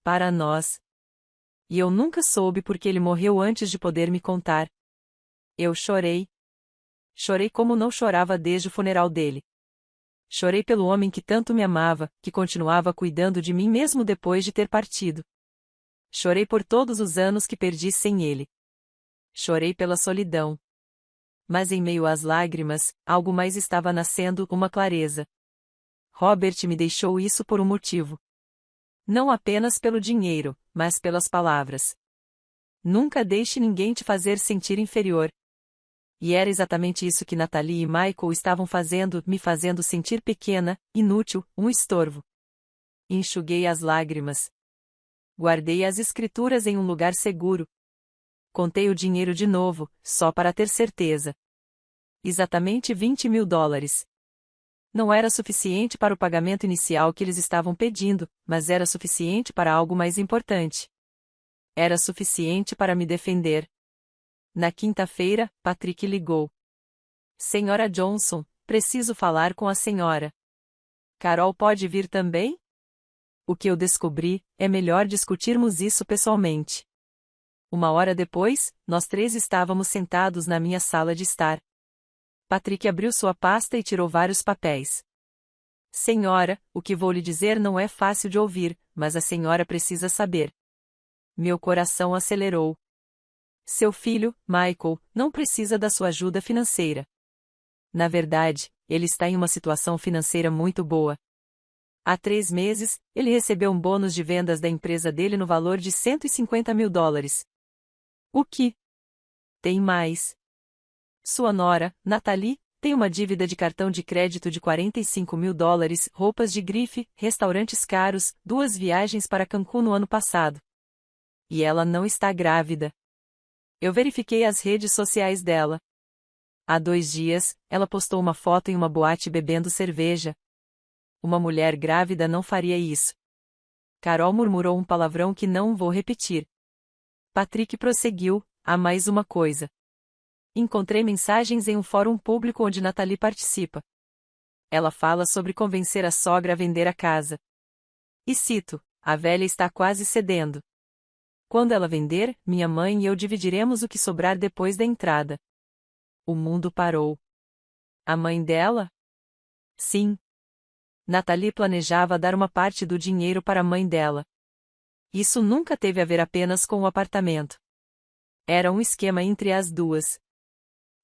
Para nós. E eu nunca soube porque ele morreu antes de poder me contar. Eu chorei. Chorei como não chorava desde o funeral dele. Chorei pelo homem que tanto me amava, que continuava cuidando de mim mesmo depois de ter partido. Chorei por todos os anos que perdi sem ele. Chorei pela solidão. Mas em meio às lágrimas, algo mais estava nascendo, uma clareza. Robert me deixou isso por um motivo. Não apenas pelo dinheiro, mas pelas palavras. Nunca deixe ninguém te fazer sentir inferior. E era exatamente isso que Natalie e Michael estavam fazendo, me fazendo sentir pequena, inútil, um estorvo. Enxuguei as lágrimas. Guardei as escrituras em um lugar seguro. Contei o dinheiro de novo, só para ter certeza. Exatamente $20.000. Não era suficiente para o pagamento inicial que eles estavam pedindo, mas era suficiente para algo mais importante. Era suficiente para me defender. Na quinta-feira, Patrick ligou. Senhora Johnson, preciso falar com a senhora. Carol pode vir também? O que eu descobri, é melhor discutirmos isso pessoalmente. Uma hora depois, nós três estávamos sentados na minha sala de estar. Patrick abriu sua pasta e tirou vários papéis. Senhora, o que vou lhe dizer não é fácil de ouvir, mas a senhora precisa saber. Meu coração acelerou. Seu filho, Michael, não precisa da sua ajuda financeira. Na verdade, ele está em uma situação financeira muito boa. Há 3 meses, ele recebeu um bônus de vendas da empresa dele no valor de $150.000. O que? Tem mais. Sua nora, Natalie, tem uma dívida de cartão de crédito de $45.000, roupas de grife, restaurantes caros, 2 viagens para Cancún no ano passado. E ela não está grávida. Eu verifiquei as redes sociais dela. Há 2 dias, ela postou uma foto em uma boate bebendo cerveja. Uma mulher grávida não faria isso. Carol murmurou um palavrão que não vou repetir. Patrick prosseguiu, há mais uma coisa. Encontrei mensagens em um fórum público onde Natalie participa. Ela fala sobre convencer a sogra a vender a casa. E cito, a velha está quase cedendo. Quando ela vender, minha mãe e eu dividiremos o que sobrar depois da entrada. O mundo parou. A mãe dela? Sim. Natalie planejava dar uma parte do dinheiro para a mãe dela. Isso nunca teve a ver apenas com o apartamento. Era um esquema entre as duas.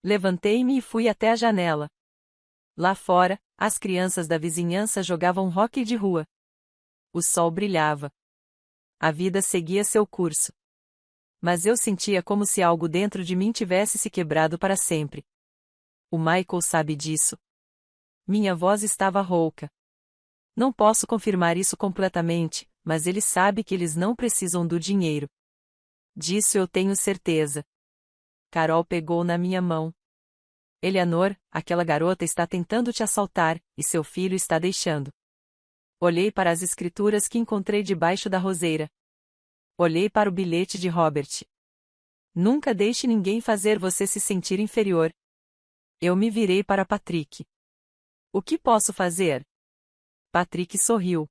Levantei-me e fui até a janela. Lá fora, as crianças da vizinhança jogavam hóquei de rua. O sol brilhava. A vida seguia seu curso. Mas eu sentia como se algo dentro de mim tivesse se quebrado para sempre. O Michael sabe disso. Minha voz estava rouca. Não posso confirmar isso completamente, mas ele sabe que eles não precisam do dinheiro. Disso eu tenho certeza. Carol pegou na minha mão. Eleanor, aquela garota está tentando te assaltar, e seu filho está deixando. Olhei para as escrituras que encontrei debaixo da roseira. Olhei para o bilhete de Robert. Nunca deixe ninguém fazer você se sentir inferior. Eu me virei para Patrick. O que posso fazer? Patrick sorriu.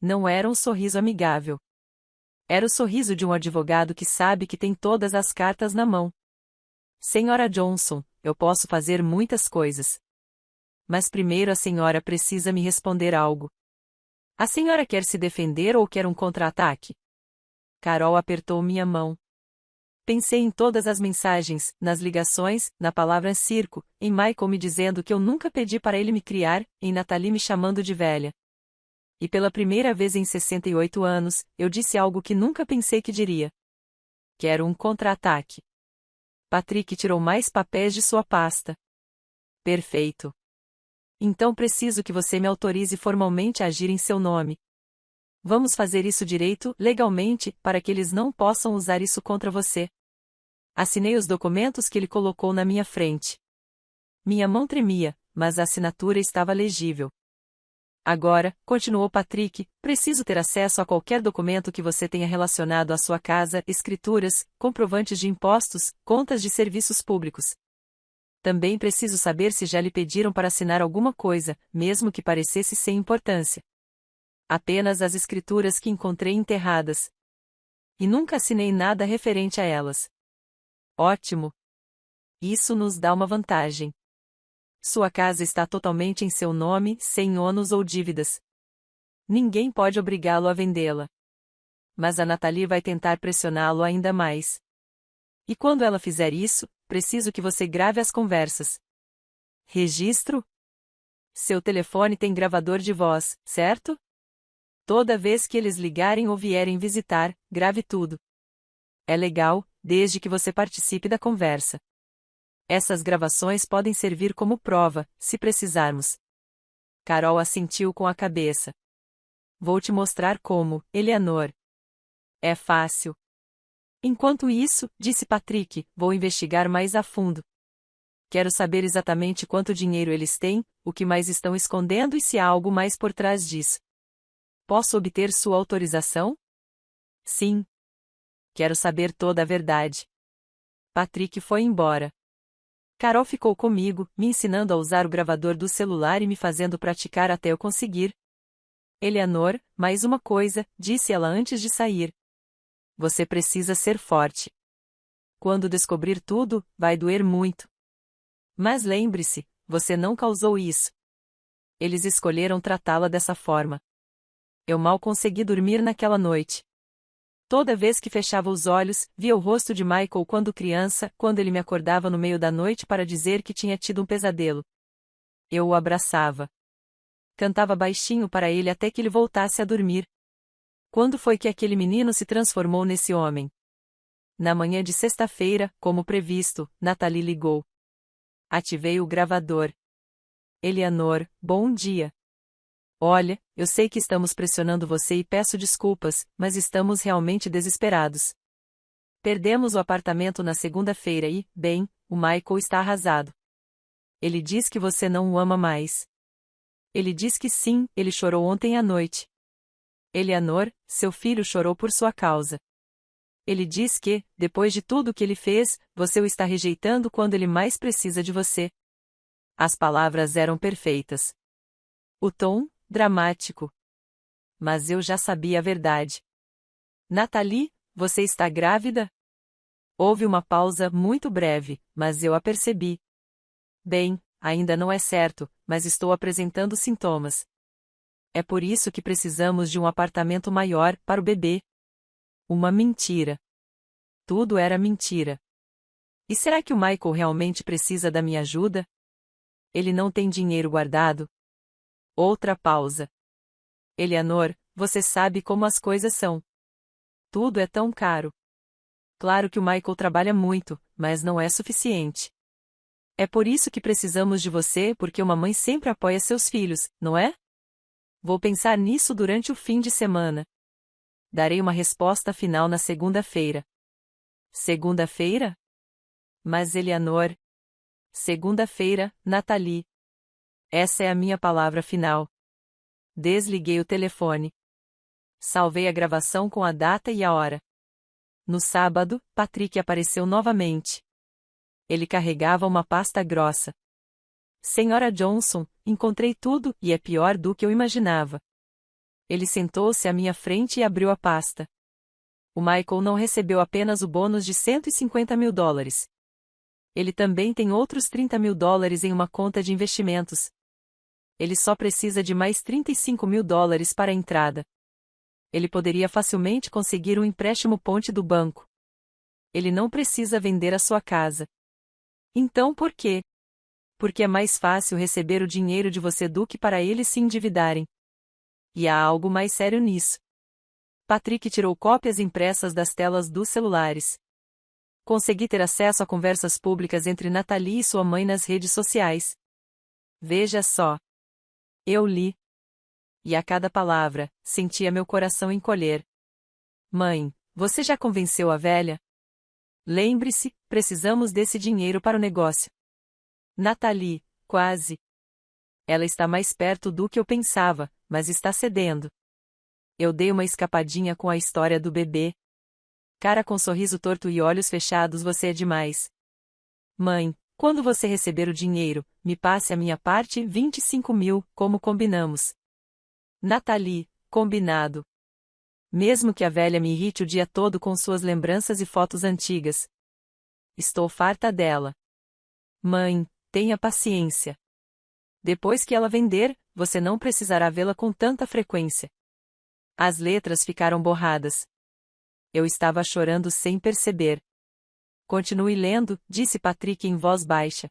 Não era um sorriso amigável. Era o sorriso de um advogado que sabe que tem todas as cartas na mão. Senhora Johnson, eu posso fazer muitas coisas. Mas primeiro a senhora precisa me responder algo. A senhora quer se defender ou quer um contra-ataque? Carol apertou minha mão. Pensei em todas as mensagens, nas ligações, na palavra circo, em Michael me dizendo que eu nunca pedi para ele me criar, em Natalie me chamando de velha. E pela primeira vez em 68 anos, eu disse algo que nunca pensei que diria. Quero um contra-ataque. Patrick tirou mais papéis de sua pasta. Perfeito. Então preciso que você me autorize formalmente a agir em seu nome. Vamos fazer isso direito, legalmente, para que eles não possam usar isso contra você. Assinei os documentos que ele colocou na minha frente. Minha mão tremia, mas a assinatura estava legível. Agora, continuou Patrick, preciso ter acesso a qualquer documento que você tenha relacionado à sua casa, escrituras, comprovantes de impostos, contas de serviços públicos. Também preciso saber se já lhe pediram para assinar alguma coisa, mesmo que parecesse sem importância. Apenas as escrituras que encontrei enterradas. E nunca assinei nada referente a elas. Ótimo! Isso nos dá uma vantagem. Sua casa está totalmente em seu nome, sem ônus ou dívidas. Ninguém pode obrigá-lo a vendê-la. Mas a Nathalie vai tentar pressioná-lo ainda mais. E quando ela fizer isso, preciso que você grave as conversas. Registro? Seu telefone tem gravador de voz, certo? Toda vez que eles ligarem ou vierem visitar, grave tudo. É legal, desde que você participe da conversa. Essas gravações podem servir como prova, se precisarmos. Carol assentiu com a cabeça. Vou te mostrar como, Eleanor. É fácil. Enquanto isso, disse Patrick, vou investigar mais a fundo. Quero saber exatamente quanto dinheiro eles têm, o que mais estão escondendo e se há algo mais por trás disso. Posso obter sua autorização? Sim. Quero saber toda a verdade. Patrick foi embora. Carol ficou comigo, me ensinando a usar o gravador do celular e me fazendo praticar até eu conseguir. Eleanor, mais uma coisa, disse ela antes de sair. Você precisa ser forte. Quando descobrir tudo, vai doer muito. Mas lembre-se, você não causou isso. Eles escolheram tratá-la dessa forma. Eu mal consegui dormir naquela noite. Toda vez que fechava os olhos, via o rosto de Michael quando criança, quando ele me acordava no meio da noite para dizer que tinha tido um pesadelo. Eu o abraçava. Cantava baixinho para ele até que ele voltasse a dormir. Quando foi que aquele menino se transformou nesse homem? Na manhã de sexta-feira, como previsto, Nathalie ligou. Ativei o gravador. Eleanor, bom dia. Olha, eu sei que estamos pressionando você e peço desculpas, mas estamos realmente desesperados. Perdemos o apartamento na segunda-feira e, bem, o Michael está arrasado. Ele diz que você não o ama mais. Ele diz que sim, ele chorou ontem à noite. Eleanor, seu filho chorou por sua causa. Ele diz que, depois de tudo o que ele fez, você o está rejeitando quando ele mais precisa de você. As palavras eram perfeitas. O tom, dramático. Mas eu já sabia a verdade. Nathalie, você está grávida? Houve uma pausa muito breve, mas eu a percebi. Bem, ainda não é certo, mas estou apresentando sintomas. É por isso que precisamos de um apartamento maior para o bebê. Uma mentira. Tudo era mentira. E será que o Michael realmente precisa da minha ajuda? Ele não tem dinheiro guardado? Outra pausa. Eleanor, você sabe como as coisas são. Tudo é tão caro. Claro que o Michael trabalha muito, mas não é suficiente. É por isso que precisamos de você, porque uma mãe sempre apoia seus filhos, não é? Vou pensar nisso durante o fim de semana. Darei uma resposta final na segunda-feira. Segunda-feira? Mas Eleanor. Segunda-feira, Nathalie. Essa é a minha palavra final. Desliguei o telefone. Salvei a gravação com a data e a hora. No sábado, Patrick apareceu novamente. Ele carregava uma pasta grossa. Senhora Johnson, encontrei tudo, e é pior do que eu imaginava. Ele sentou-se à minha frente e abriu a pasta. O Michael não recebeu apenas o bônus de $150 mil. Ele também tem outros $30 mil em uma conta de investimentos. Ele só precisa de mais $35 mil para a entrada. Ele poderia facilmente conseguir um empréstimo ponte do banco. Ele não precisa vender a sua casa. Então por quê? Porque é mais fácil receber o dinheiro de você do que para eles se endividarem. E há algo mais sério nisso. Patrick tirou cópias impressas das telas dos celulares. Consegui ter acesso a conversas públicas entre Nathalie e sua mãe nas redes sociais. Veja só. Eu li. E a cada palavra, sentia meu coração encolher. Mãe, você já convenceu a velha? Lembre-se, precisamos desse dinheiro para o negócio. Nathalie, quase. Ela está mais perto do que eu pensava, mas está cedendo. Eu dei uma escapadinha com a história do bebê. Cara com sorriso torto e olhos fechados, você é demais. Mãe, quando você receber o dinheiro, me passe a minha parte, 25 mil, como combinamos. Nathalie, combinado. Mesmo que a velha me irrite o dia todo com suas lembranças e fotos antigas. Estou farta dela. Mãe, tenha paciência. Depois que ela vender, você não precisará vê-la com tanta frequência. As letras ficaram borradas. Eu estava chorando sem perceber. Continue lendo, disse Patrick em voz baixa.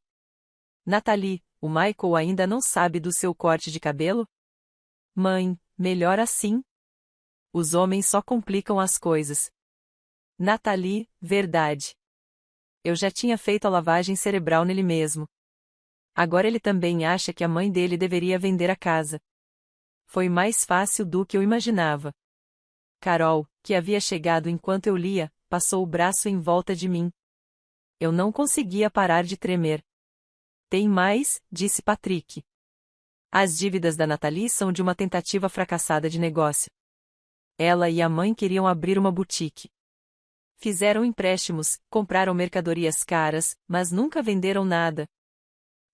Nathalie, o Michael ainda não sabe do seu corte de cabelo? Mãe, melhor assim. Os homens só complicam as coisas. Nathalie, verdade. Eu já tinha feito a lavagem cerebral nele mesmo. Agora ele também acha que a mãe dele deveria vender a casa. Foi mais fácil do que eu imaginava. Carol, que havia chegado enquanto eu lia, passou o braço em volta de mim. Eu não conseguia parar de tremer. Tem mais, disse Patrick. As dívidas da Nathalie são de uma tentativa fracassada de negócio. Ela e a mãe queriam abrir uma boutique. Fizeram empréstimos, compraram mercadorias caras, mas nunca venderam nada.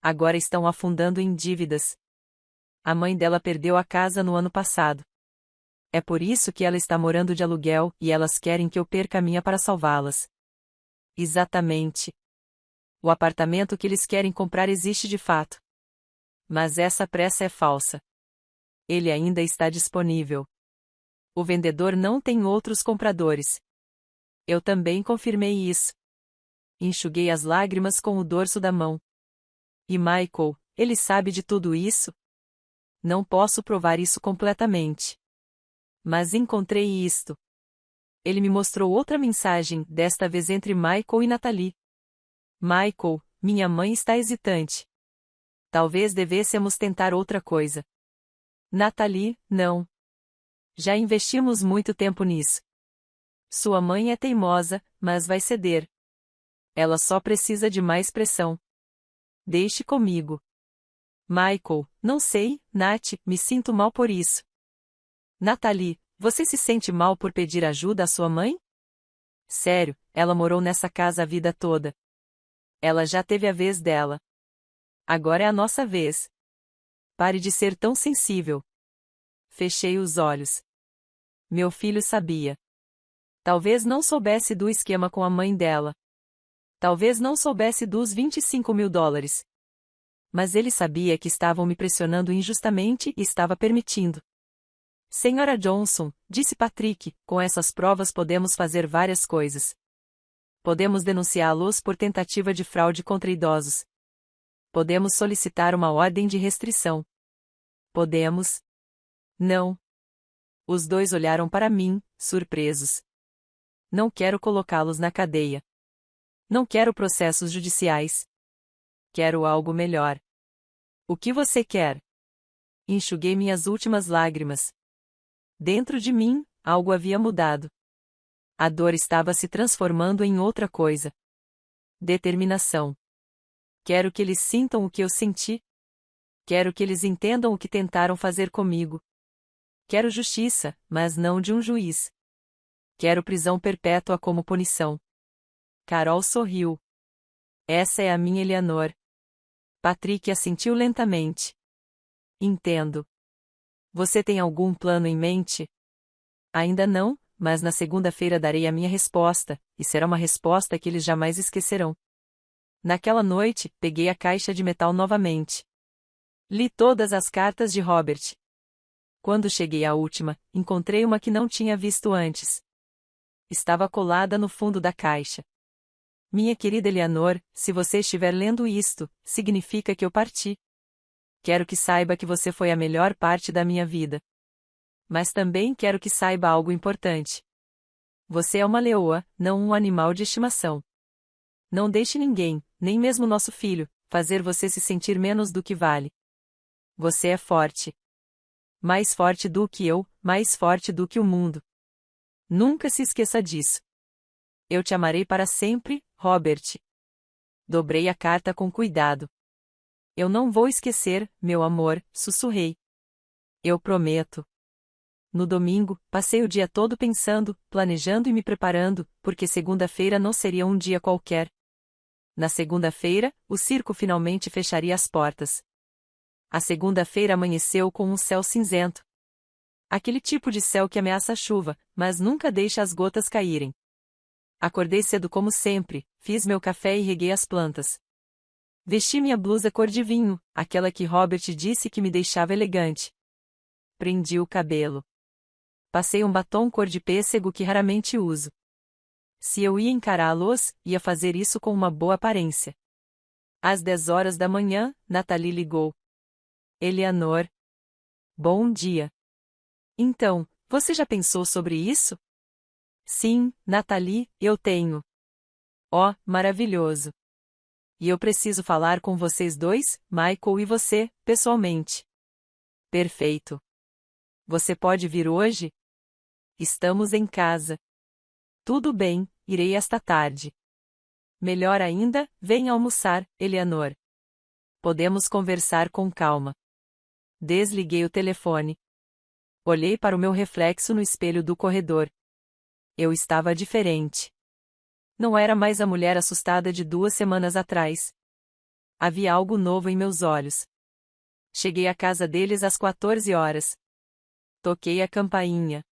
Agora estão afundando em dívidas. A mãe dela perdeu a casa no ano passado. É por isso que ela está morando de aluguel e elas querem que eu perca a minha para salvá-las. Exatamente. O apartamento que eles querem comprar existe de fato. Mas essa pressa é falsa. Ele ainda está disponível. O vendedor não tem outros compradores. Eu também confirmei isso. Enxuguei as lágrimas com o dorso da mão. E Michael, ele sabe de tudo isso? Não posso provar isso completamente. Mas encontrei isto. Ele me mostrou outra mensagem, desta vez entre Michael e Nathalie. Michael, minha mãe está hesitante. Talvez devêssemos tentar outra coisa. Nathalie, não. Já investimos muito tempo nisso. Sua mãe é teimosa, mas vai ceder. Ela só precisa de mais pressão. Deixe comigo. Michael, não sei, Nath, me sinto mal por isso. Nathalie, você se sente mal por pedir ajuda à sua mãe? Sério, ela morou nessa casa a vida toda. Ela já teve a vez dela. Agora é a nossa vez. Pare de ser tão sensível. Fechei os olhos. Meu filho sabia. Talvez não soubesse do esquema com a mãe dela. Talvez não soubesse dos 25 mil dólares. Mas ele sabia que estavam me pressionando injustamente e estava permitindo. Senhora Johnson, disse Patrick, com essas provas podemos fazer várias coisas. Podemos denunciá-los por tentativa de fraude contra idosos. Podemos solicitar uma ordem de restrição. Podemos. Não. Os dois olharam para mim, surpresos. Não quero colocá-los na cadeia. Não quero processos judiciais. Quero algo melhor. O que você quer? Enxuguei minhas últimas lágrimas. Dentro de mim, algo havia mudado. A dor estava se transformando em outra coisa. Determinação. Quero que eles sintam o que eu senti. Quero que eles entendam o que tentaram fazer comigo. Quero justiça, mas não de um juiz. Quero prisão perpétua como punição. Carol sorriu. Essa é a minha Eleanor. Patrick assentiu lentamente. Entendo. Você tem algum plano em mente? Ainda não, mas na segunda-feira darei a minha resposta, e será uma resposta que eles jamais esquecerão. Naquela noite, peguei a caixa de metal novamente. Li todas as cartas de Robert. Quando cheguei à última, encontrei uma que não tinha visto antes. Estava colada no fundo da caixa. Minha querida Eleanor, se você estiver lendo isto, significa que eu parti. Quero que saiba que você foi a melhor parte da minha vida. Mas também quero que saiba algo importante. Você é uma leoa, não um animal de estimação. Não deixe ninguém, nem mesmo nosso filho, fazer você se sentir menos do que vale. Você é forte. Mais forte do que eu, mais forte do que o mundo. Nunca se esqueça disso. Eu te amarei para sempre, Robert. Dobrei a carta com cuidado. Eu não vou esquecer, meu amor, sussurrei. Eu prometo. No domingo, passei o dia todo pensando, planejando e me preparando, porque segunda-feira não seria um dia qualquer. Na segunda-feira, o circo finalmente fecharia as portas. A segunda-feira amanheceu com um céu cinzento. Aquele tipo de céu que ameaça a chuva, mas nunca deixa as gotas caírem. Acordei cedo como sempre, fiz meu café e reguei as plantas. Vesti minha blusa cor de vinho, aquela que Robert disse que me deixava elegante. Prendi o cabelo. Passei um batom cor de pêssego que raramente uso. Se eu ia encará-los, ia fazer isso com uma boa aparência. Às 10 horas da manhã, Nathalie ligou. Eleanor. Bom dia. Então, você já pensou sobre isso? Sim, Nathalie, eu tenho. Oh, maravilhoso. E eu preciso falar com vocês dois, Michael e você, pessoalmente. Perfeito. Você pode vir hoje? Estamos em casa. Tudo bem, irei esta tarde. Melhor ainda, venha almoçar, Eleanor. Podemos conversar com calma. Desliguei o telefone. Olhei para o meu reflexo no espelho do corredor. Eu estava diferente. Não era mais a mulher assustada de 2 semanas atrás. Havia algo novo em meus olhos. Cheguei à casa deles às 14 horas. Toquei a campainha.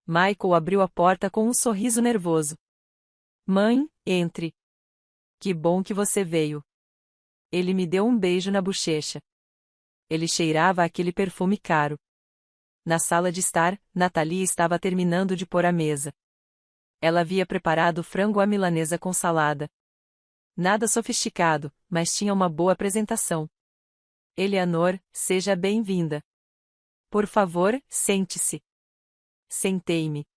Michael abriu a porta com um sorriso nervoso. Mãe, entre. Que bom que você veio. Ele me deu um beijo na bochecha. Ele cheirava aquele perfume caro. Na sala de estar, Nathalie estava terminando de pôr a mesa. Ela havia preparado frango à milanesa com salada. Nada sofisticado, mas tinha uma boa apresentação. Eleanor, seja bem-vinda. Por favor, sente-se. Sentei-me.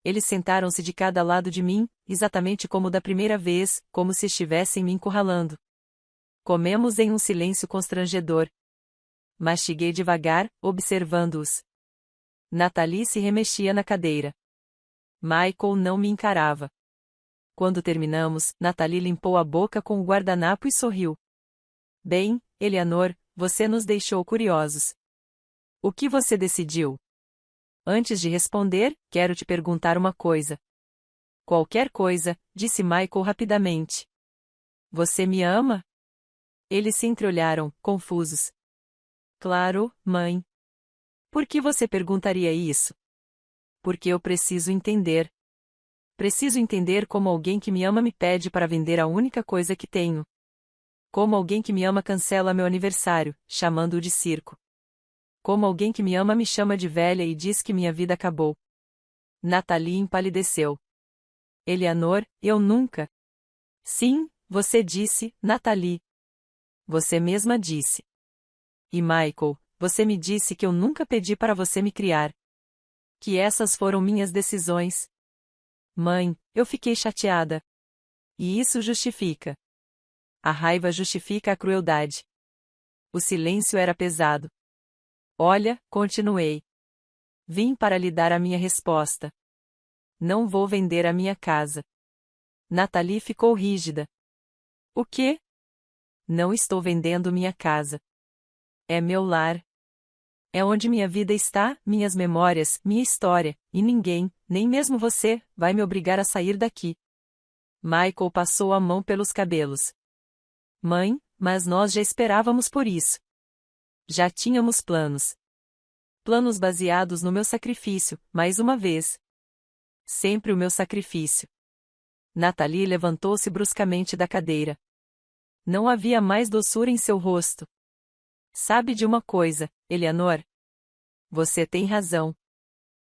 Eles sentaram-se de cada lado de mim, exatamente como da primeira vez, como se estivessem me encurralando. Comemos em um silêncio constrangedor. Mastiguei devagar, observando-os. Nathalie se remexia na cadeira. Michael não me encarava. Quando terminamos, Nathalie limpou a boca com o guardanapo e sorriu. Bem, Eleanor, você nos deixou curiosos. O que você decidiu? Antes de responder, quero te perguntar uma coisa. Qualquer coisa, disse Michael rapidamente. Você me ama? Eles se entreolharam, confusos. Claro, mãe. Por que você perguntaria isso? Porque eu preciso entender. Preciso entender como alguém que me ama me pede para vender a única coisa que tenho. Como alguém que me ama cancela meu aniversário, chamando-o de circo. Como alguém que me ama me chama de velha e diz que minha vida acabou. Nathalie empalideceu. Eleanor, eu nunca. Sim, você disse, Nathalie. Você mesma disse. E Michael, você me disse que eu nunca pedi para você me criar. Que essas foram minhas decisões. Mãe, eu fiquei chateada. E isso justifica. A raiva justifica a crueldade. O silêncio era pesado. Olha, continuei. Vim para lhe dar a minha resposta. Não vou vender a minha casa. Nathalie ficou rígida. O quê? Não estou vendendo minha casa. É meu lar. É onde minha vida está, minhas memórias, minha história, e ninguém, nem mesmo você, vai me obrigar a sair daqui. Michael passou a mão pelos cabelos. Mãe, mas nós já esperávamos por isso. Já tínhamos planos. Planos baseados no meu sacrifício, mais uma vez. Sempre o meu sacrifício. Nathalie levantou-se bruscamente da cadeira. Não havia mais doçura em seu rosto. Sabe de uma coisa, Eleanor? Você tem razão.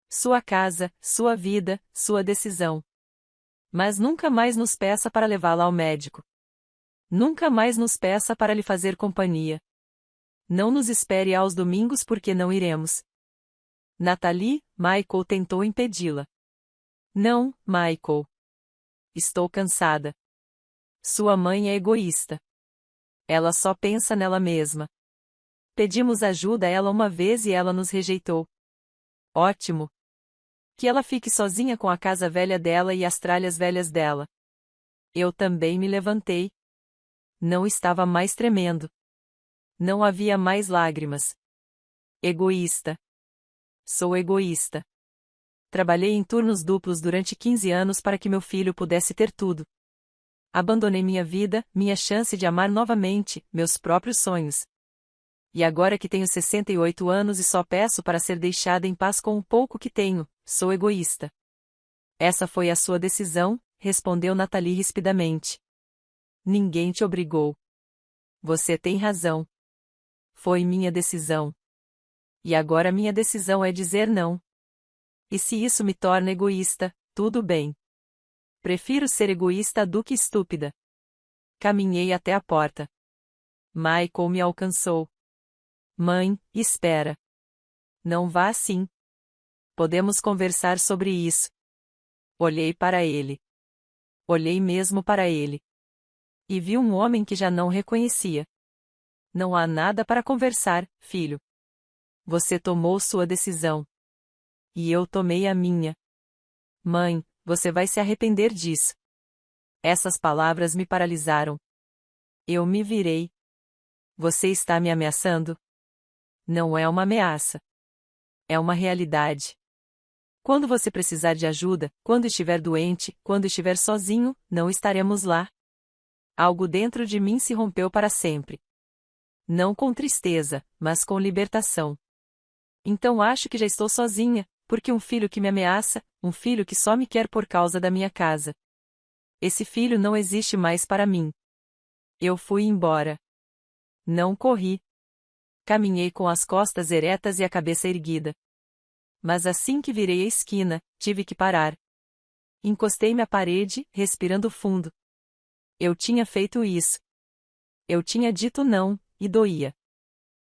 Sua casa, sua vida, sua decisão. Mas nunca mais nos peça para levá-la ao médico. Nunca mais nos peça para lhe fazer companhia. Não nos espere aos domingos porque não iremos. Nathalie, Michael tentou impedi-la. Não, Michael. Estou cansada. Sua mãe é egoísta. Ela só pensa nela mesma. Pedimos ajuda a ela uma vez e ela nos rejeitou. Ótimo. Que ela fique sozinha com a casa velha dela e as tralhas velhas dela. Eu também me levantei. Não estava mais tremendo. Não havia mais lágrimas. Egoísta. Sou egoísta. Trabalhei em turnos duplos durante 15 anos para que meu filho pudesse ter tudo. Abandonei minha vida, minha chance de amar novamente, meus próprios sonhos. E agora que tenho 68 anos e só peço para ser deixada em paz com o pouco que tenho, sou egoísta. Essa foi a sua decisão, respondeu Nathalie rispidamente. Ninguém te obrigou. Você tem razão. Foi minha decisão. E agora minha decisão é dizer não. E se isso me torna egoísta, tudo bem. Prefiro ser egoísta do que estúpida. Caminhei até a porta. Michael me alcançou. Mãe, espera. Não vá assim. Podemos conversar sobre isso. Olhei para ele. Olhei mesmo para ele. E vi um homem que já não reconhecia. Não há nada para conversar, filho. Você tomou sua decisão. E eu tomei a minha. Mãe, você vai se arrepender disso. Essas palavras me paralisaram. Eu me virei. Você está me ameaçando? Não é uma ameaça. É uma realidade. Quando você precisar de ajuda, quando estiver doente, quando estiver sozinho, não estaremos lá. Algo dentro de mim se rompeu para sempre. Não com tristeza, mas com libertação. Então acho que já estou sozinha, porque um filho que me ameaça, um filho que só me quer por causa da minha casa. Esse filho não existe mais para mim. Eu fui embora. Não corri. Caminhei com as costas eretas e a cabeça erguida. Mas assim que virei a esquina, tive que parar. Encostei-me à parede, respirando fundo. Eu tinha feito isso. Eu tinha dito não, e doía.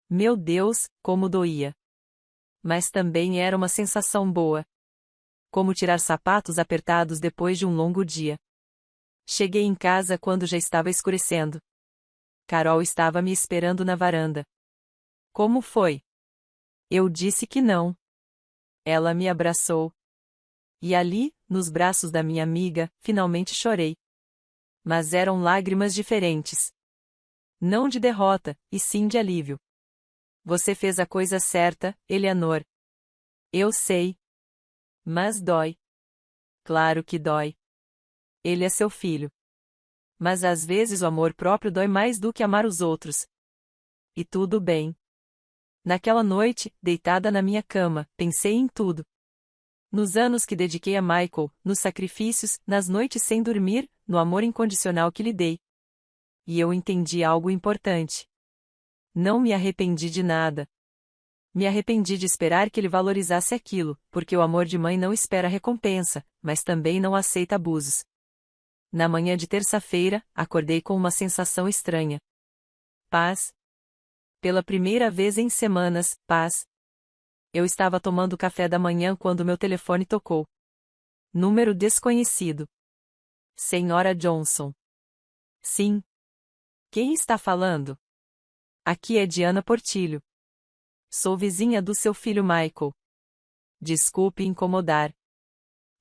Meu Deus, como doía. Mas também era uma sensação boa. Como tirar sapatos apertados depois de um longo dia. Cheguei em casa quando já estava escurecendo. Carol estava me esperando na varanda. Como foi? Eu disse que não. Ela me abraçou. E ali, nos braços da minha amiga, finalmente chorei. Mas eram lágrimas diferentes. Não de derrota, e sim de alívio. Você fez a coisa certa, Eleanor. Eu sei. Mas dói. Claro que dói. Ele é seu filho. Mas às vezes o amor próprio dói mais do que amar os outros. E tudo bem. Naquela noite, deitada na minha cama, pensei em tudo. Nos anos que dediquei a Michael, nos sacrifícios, nas noites sem dormir, no amor incondicional que lhe dei. E eu entendi algo importante. Não me arrependi de nada. Me arrependi de esperar que ele valorizasse aquilo, porque o amor de mãe não espera recompensa, mas também não aceita abusos. Na manhã de terça-feira, acordei com uma sensação estranha. Paz. Pela primeira vez em semanas, paz. Eu estava tomando café da manhã quando meu telefone tocou. Número desconhecido. Senhora Johnson. Sim. Quem está falando? Aqui é Diana Portillo. Sou vizinha do seu filho Michael. Desculpe incomodar.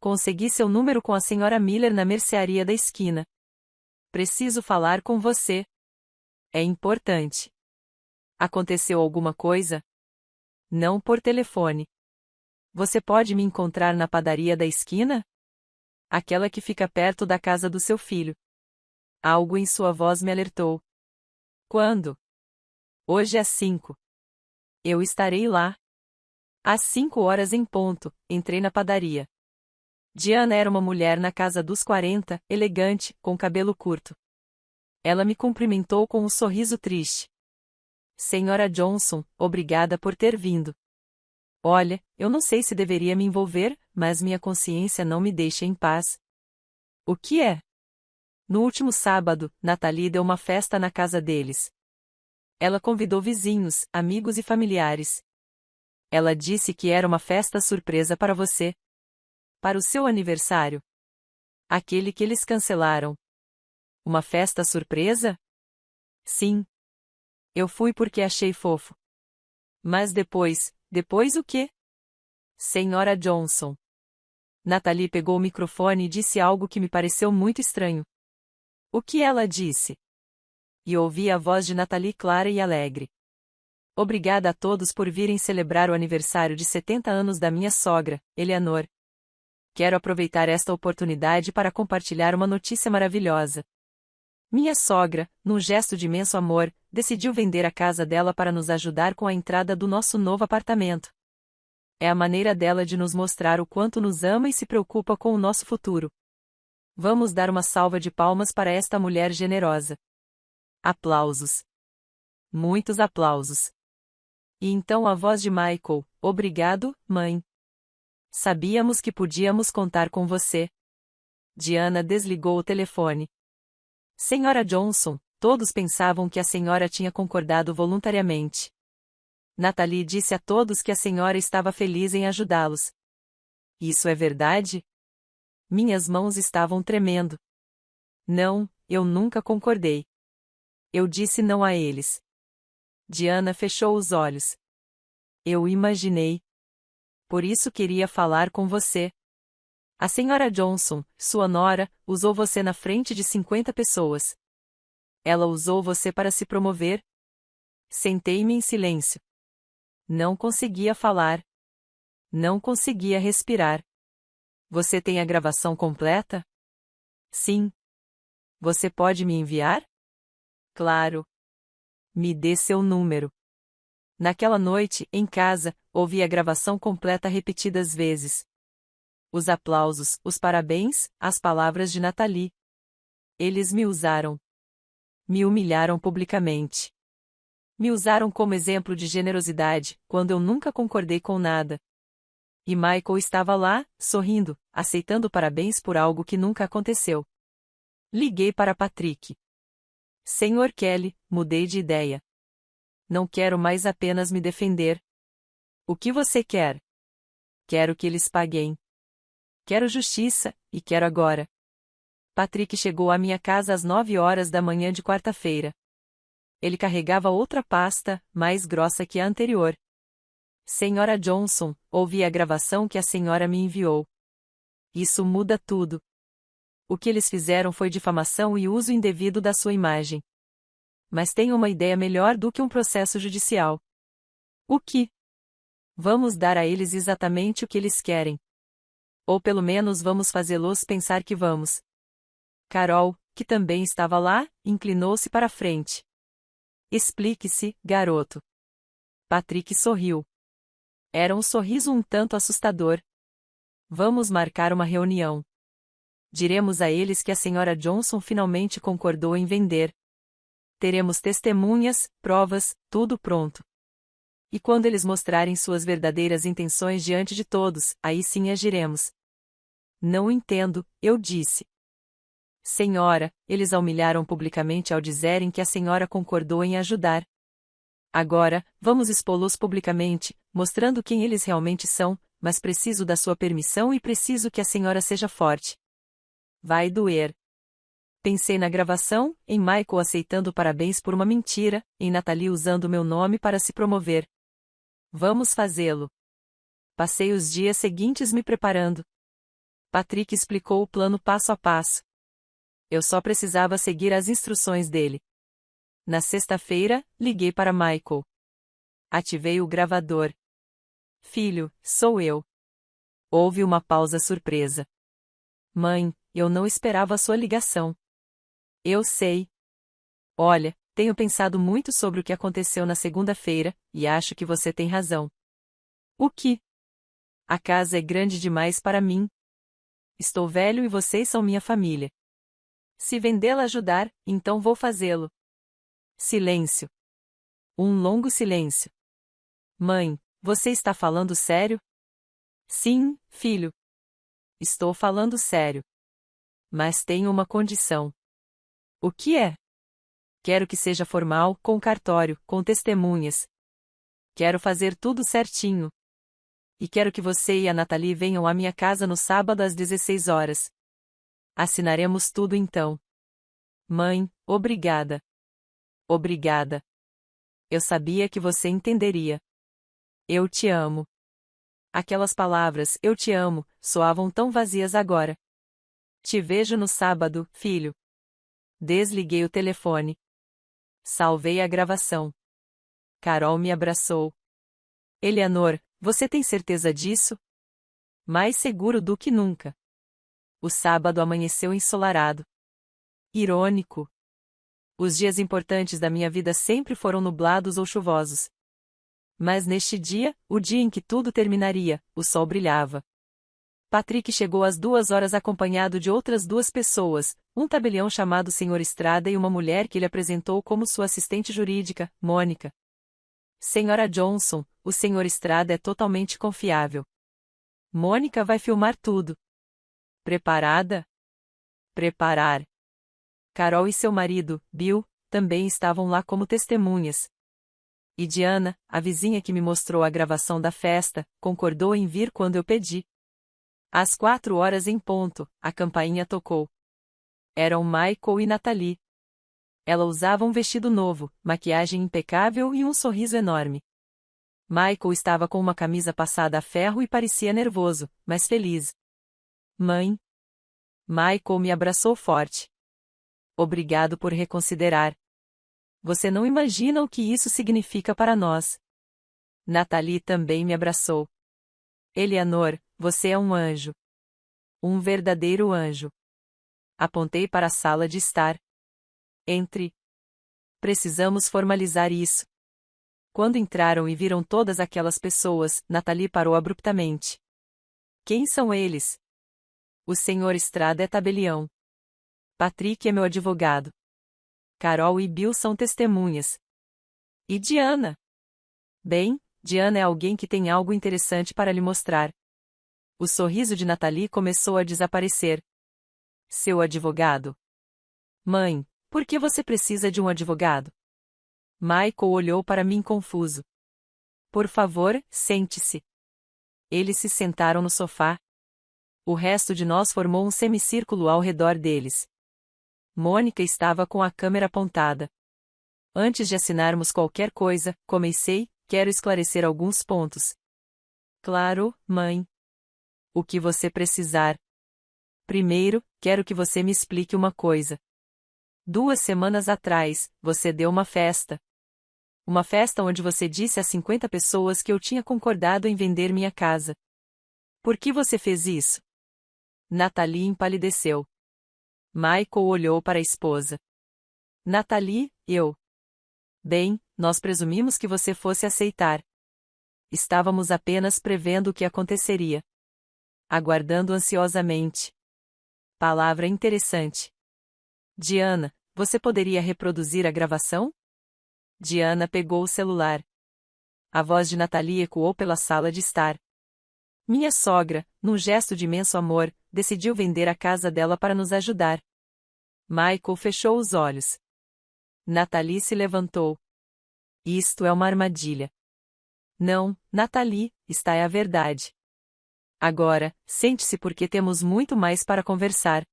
Consegui seu número com a senhora Miller na mercearia da esquina. Preciso falar com você. É importante. Aconteceu alguma coisa? Não por telefone. Você pode me encontrar na padaria da esquina? Aquela que fica perto da casa do seu filho. Algo em sua voz me alertou. Quando? Hoje às 5. Eu estarei lá. Às 5 horas em ponto, entrei na padaria. Diana era uma mulher na casa dos 40, elegante, com cabelo curto. Ela me cumprimentou com um sorriso triste. Senhora Johnson, obrigada por ter vindo. Olha, eu não sei se deveria me envolver, mas minha consciência não me deixa em paz. O que é? No último sábado, Nathalie deu uma festa na casa deles. Ela convidou vizinhos, amigos e familiares. Ela disse que era uma festa surpresa para você. Para o seu aniversário. Aquele que eles cancelaram. Uma festa surpresa? Sim. Eu fui porque achei fofo. Mas depois o quê? Senhora Johnson. Nathalie pegou o microfone e disse algo que me pareceu muito estranho. O que ela disse? E ouvi a voz de Nathalie clara e alegre. Obrigada a todos por virem celebrar o aniversário de 70 anos da minha sogra, Eleanor. Quero aproveitar esta oportunidade para compartilhar uma notícia maravilhosa. Minha sogra, num gesto de imenso amor, decidiu vender a casa dela para nos ajudar com a entrada do nosso novo apartamento. É a maneira dela de nos mostrar o quanto nos ama e se preocupa com o nosso futuro. Vamos dar uma salva de palmas para esta mulher generosa. Aplausos. Muitos aplausos. E então a voz de Michael: obrigado, mãe. Sabíamos que podíamos contar com você. Diana desligou o telefone. Senhora Johnson, todos pensavam que a senhora tinha concordado voluntariamente. Nathalie disse a todos que a senhora estava feliz em ajudá-los. Isso é verdade? Minhas mãos estavam tremendo. Não, eu nunca concordei. Eu disse não a eles. Diana fechou os olhos. Eu imaginei. Por isso queria falar com você. A senhora Johnson, sua nora, usou você na frente de 50 pessoas. Ela usou você para se promover? Sentei-me em silêncio. Não conseguia falar. Não conseguia respirar. Você tem a gravação completa? Sim. Você pode me enviar? Claro. Me dê seu número. Naquela noite, em casa, ouvi a gravação completa repetidas vezes. Os aplausos, os parabéns, as palavras de Nathalie. Eles me usaram. Me humilharam publicamente. Me usaram como exemplo de generosidade, quando eu nunca concordei com nada. E Michael estava lá, sorrindo, aceitando parabéns por algo que nunca aconteceu. Liguei para Patrick. Senhor Kelly, mudei de ideia. Não quero mais apenas me defender. O que você quer? Quero que eles paguem. Quero justiça, e quero agora. Patrick chegou à minha casa às 9 horas da manhã de quarta-feira. Ele carregava outra pasta, mais grossa que a anterior. Senhora Johnson, ouvi a gravação que a senhora me enviou. Isso muda tudo. O que eles fizeram foi difamação e uso indevido da sua imagem. Mas tenho uma ideia melhor do que um processo judicial. O que? Vamos dar a eles exatamente o que eles querem. Ou pelo menos vamos fazê-los pensar que vamos. Carol, que também estava lá, inclinou-se para a frente. Explique-se, garoto. Patrick sorriu. Era um sorriso um tanto assustador. Vamos marcar uma reunião. Diremos a eles que a senhora Johnson finalmente concordou em vender. Teremos testemunhas, provas, tudo pronto. E quando eles mostrarem suas verdadeiras intenções diante de todos, aí sim agiremos. Não entendo, eu disse. Senhora, eles a humilharam publicamente ao dizerem que a senhora concordou em ajudar. Agora, vamos expô-los publicamente, mostrando quem eles realmente são, mas preciso da sua permissão e preciso que a senhora seja forte. Vai doer. Pensei na gravação, em Michael aceitando parabéns por uma mentira, em Nathalie usando meu nome para se promover. Vamos fazê-lo. Passei os dias seguintes me preparando. Patrick explicou o plano passo a passo. Eu só precisava seguir as instruções dele. Na sexta-feira, liguei para Michael. Ativei o gravador. Filho, sou eu. Houve uma pausa surpresa. Mãe, eu não esperava a sua ligação. Eu sei. Olha, tenho pensado muito sobre o que aconteceu na segunda-feira, e acho que você tem razão. O que? A casa é grande demais para mim. Estou velho e vocês são minha família. Se vendê-la ajudar, então vou fazê-lo. Silêncio. Um longo silêncio. Mãe, você está falando sério? Sim, filho. Estou falando sério. Mas tenho uma condição. O que é? Quero que seja formal, com cartório, com testemunhas. Quero fazer tudo certinho. E quero que você e a Nathalie venham à minha casa no sábado às 16 horas. Assinaremos tudo então. Mãe, obrigada. Obrigada. Eu sabia que você entenderia. Eu te amo. Aquelas palavras, eu te amo, soavam tão vazias agora. Te vejo no sábado, filho. Desliguei o telefone. Salvei a gravação. Carol me abraçou. Eleanor, você tem certeza disso? Mais seguro do que nunca. O sábado amanheceu ensolarado. Irônico. Os dias importantes da minha vida sempre foram nublados ou chuvosos. Mas neste dia, o dia em que tudo terminaria, o sol brilhava. Patrick chegou às 2 horas acompanhado de outras 2 pessoas, um tabelião chamado Sr. Estrada e uma mulher que ele apresentou como sua assistente jurídica, Mônica. Senhora Johnson, o Sr. Estrada é totalmente confiável. Mônica vai filmar tudo. Preparada? Preparar. Carol e seu marido, Bill, também estavam lá como testemunhas. E Diana, a vizinha que me mostrou a gravação da festa, concordou em vir quando eu pedi. Às 4 horas em ponto, a campainha tocou. Eram Michael e Natalie. Ela usava um vestido novo, maquiagem impecável e um sorriso enorme. Michael estava com uma camisa passada a ferro e parecia nervoso, mas feliz. Mãe. Michael me abraçou forte. Obrigado por reconsiderar. Você não imagina o que isso significa para nós. Natalie também me abraçou. Eleanor, você é um anjo. Um verdadeiro anjo. Apontei para a sala de estar. Entre. Precisamos formalizar isso. Quando entraram e viram todas aquelas pessoas, Natalie parou abruptamente. Quem são eles? O Sr. Estrada é tabelião. Patrick é meu advogado. Carol e Bill são testemunhas. E Diana? Bem, Diana é alguém que tem algo interessante para lhe mostrar. O sorriso de Natalie começou a desaparecer. Seu advogado? Mãe, por que você precisa de um advogado? Michael olhou para mim confuso. Por favor, sente-se. Eles se sentaram no sofá. O resto de nós formou um semicírculo ao redor deles. Mônica estava com a câmera apontada. Antes de assinarmos qualquer coisa, comecei, quero esclarecer alguns pontos. Claro, mãe. O que você precisar. Primeiro, quero que você me explique uma coisa. 2 semanas atrás, você deu uma festa. Uma festa onde você disse a 50 pessoas que eu tinha concordado em vender minha casa. Por que você fez isso? Natalie empalideceu. Michael olhou para a esposa. Natalie, eu. Bem, nós presumimos que você fosse aceitar. Estávamos apenas prevendo o que aconteceria. Aguardando ansiosamente. Palavra interessante. Diana, você poderia reproduzir a gravação? Diana pegou o celular. A voz de Natalie ecoou pela sala de estar. Minha sogra, num gesto de imenso amor, decidiu vender a casa dela para nos ajudar. Michael fechou os olhos. Natalie se levantou. Isto é uma armadilha. Não, Natalie, esta é a verdade. Agora, sente-se porque temos muito mais para conversar.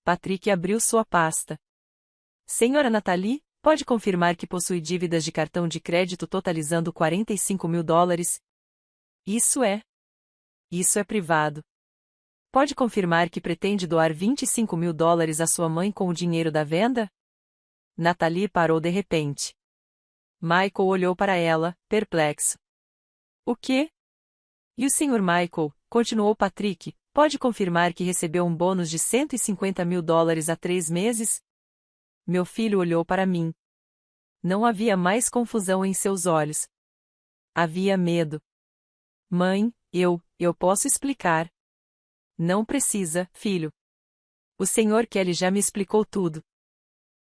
Patrick abriu sua pasta. Senhora Natalie, pode confirmar que possui dívidas de cartão de crédito totalizando $45.000? Isso é privado. Pode confirmar que pretende doar $25.000 à sua mãe com o dinheiro da venda? Natalie parou de repente. Michael olhou para ela, perplexo. O quê? E o Sr. Michael, continuou Patrick, pode confirmar que recebeu um bônus de $150.000 há 3 meses? Meu filho olhou para mim. Não havia mais confusão em seus olhos. Havia medo. Mãe, eu posso explicar. Não precisa, filho. O Sr. Kelly já me explicou tudo.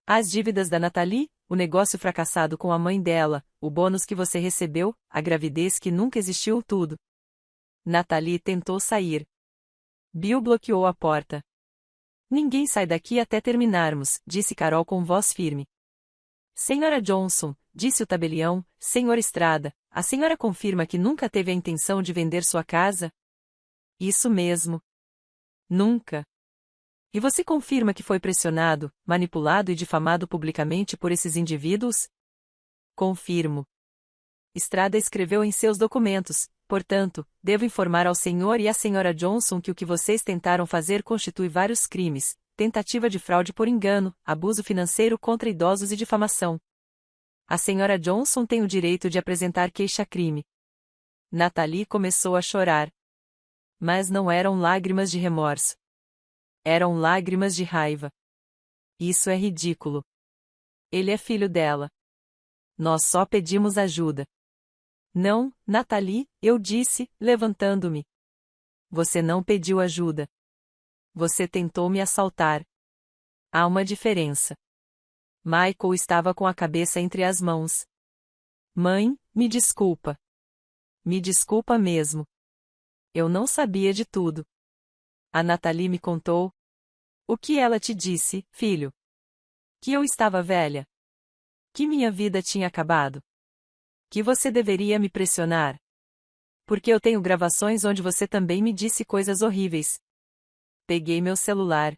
As dívidas da Natalie, o negócio fracassado com a mãe dela, o bônus que você recebeu, a gravidez que nunca existiu, tudo. Natalie tentou sair. Bill bloqueou a porta. Ninguém sai daqui até terminarmos, disse Carol com voz firme. Senhora Johnson, disse o tabelião, Senhor Estrada, a senhora confirma que nunca teve a intenção de vender sua casa? Isso mesmo. Nunca. E você confirma que foi pressionado, manipulado e difamado publicamente por esses indivíduos? Confirmo. Estrada escreveu em seus documentos, portanto, devo informar ao senhor e à senhora Johnson que o que vocês tentaram fazer constitui vários crimes, tentativa de fraude por engano, abuso financeiro contra idosos e difamação. A senhora Johnson tem o direito de apresentar queixa-crime. Natalie começou a chorar. Mas não eram lágrimas de remorso. Eram lágrimas de raiva. Isso é ridículo. Ele é filho dela. Nós só pedimos ajuda. Não, Natalie, eu disse, levantando-me. Você não pediu ajuda. Você tentou me assaltar. Há uma diferença. Michael estava com a cabeça entre as mãos. Mãe, me desculpa. Me desculpa mesmo. Eu não sabia de tudo. A Natalie me contou. O que ela te disse, filho? Que eu estava velha. Que minha vida tinha acabado. Que você deveria me pressionar. Porque eu tenho gravações onde você também me disse coisas horríveis. Peguei meu celular.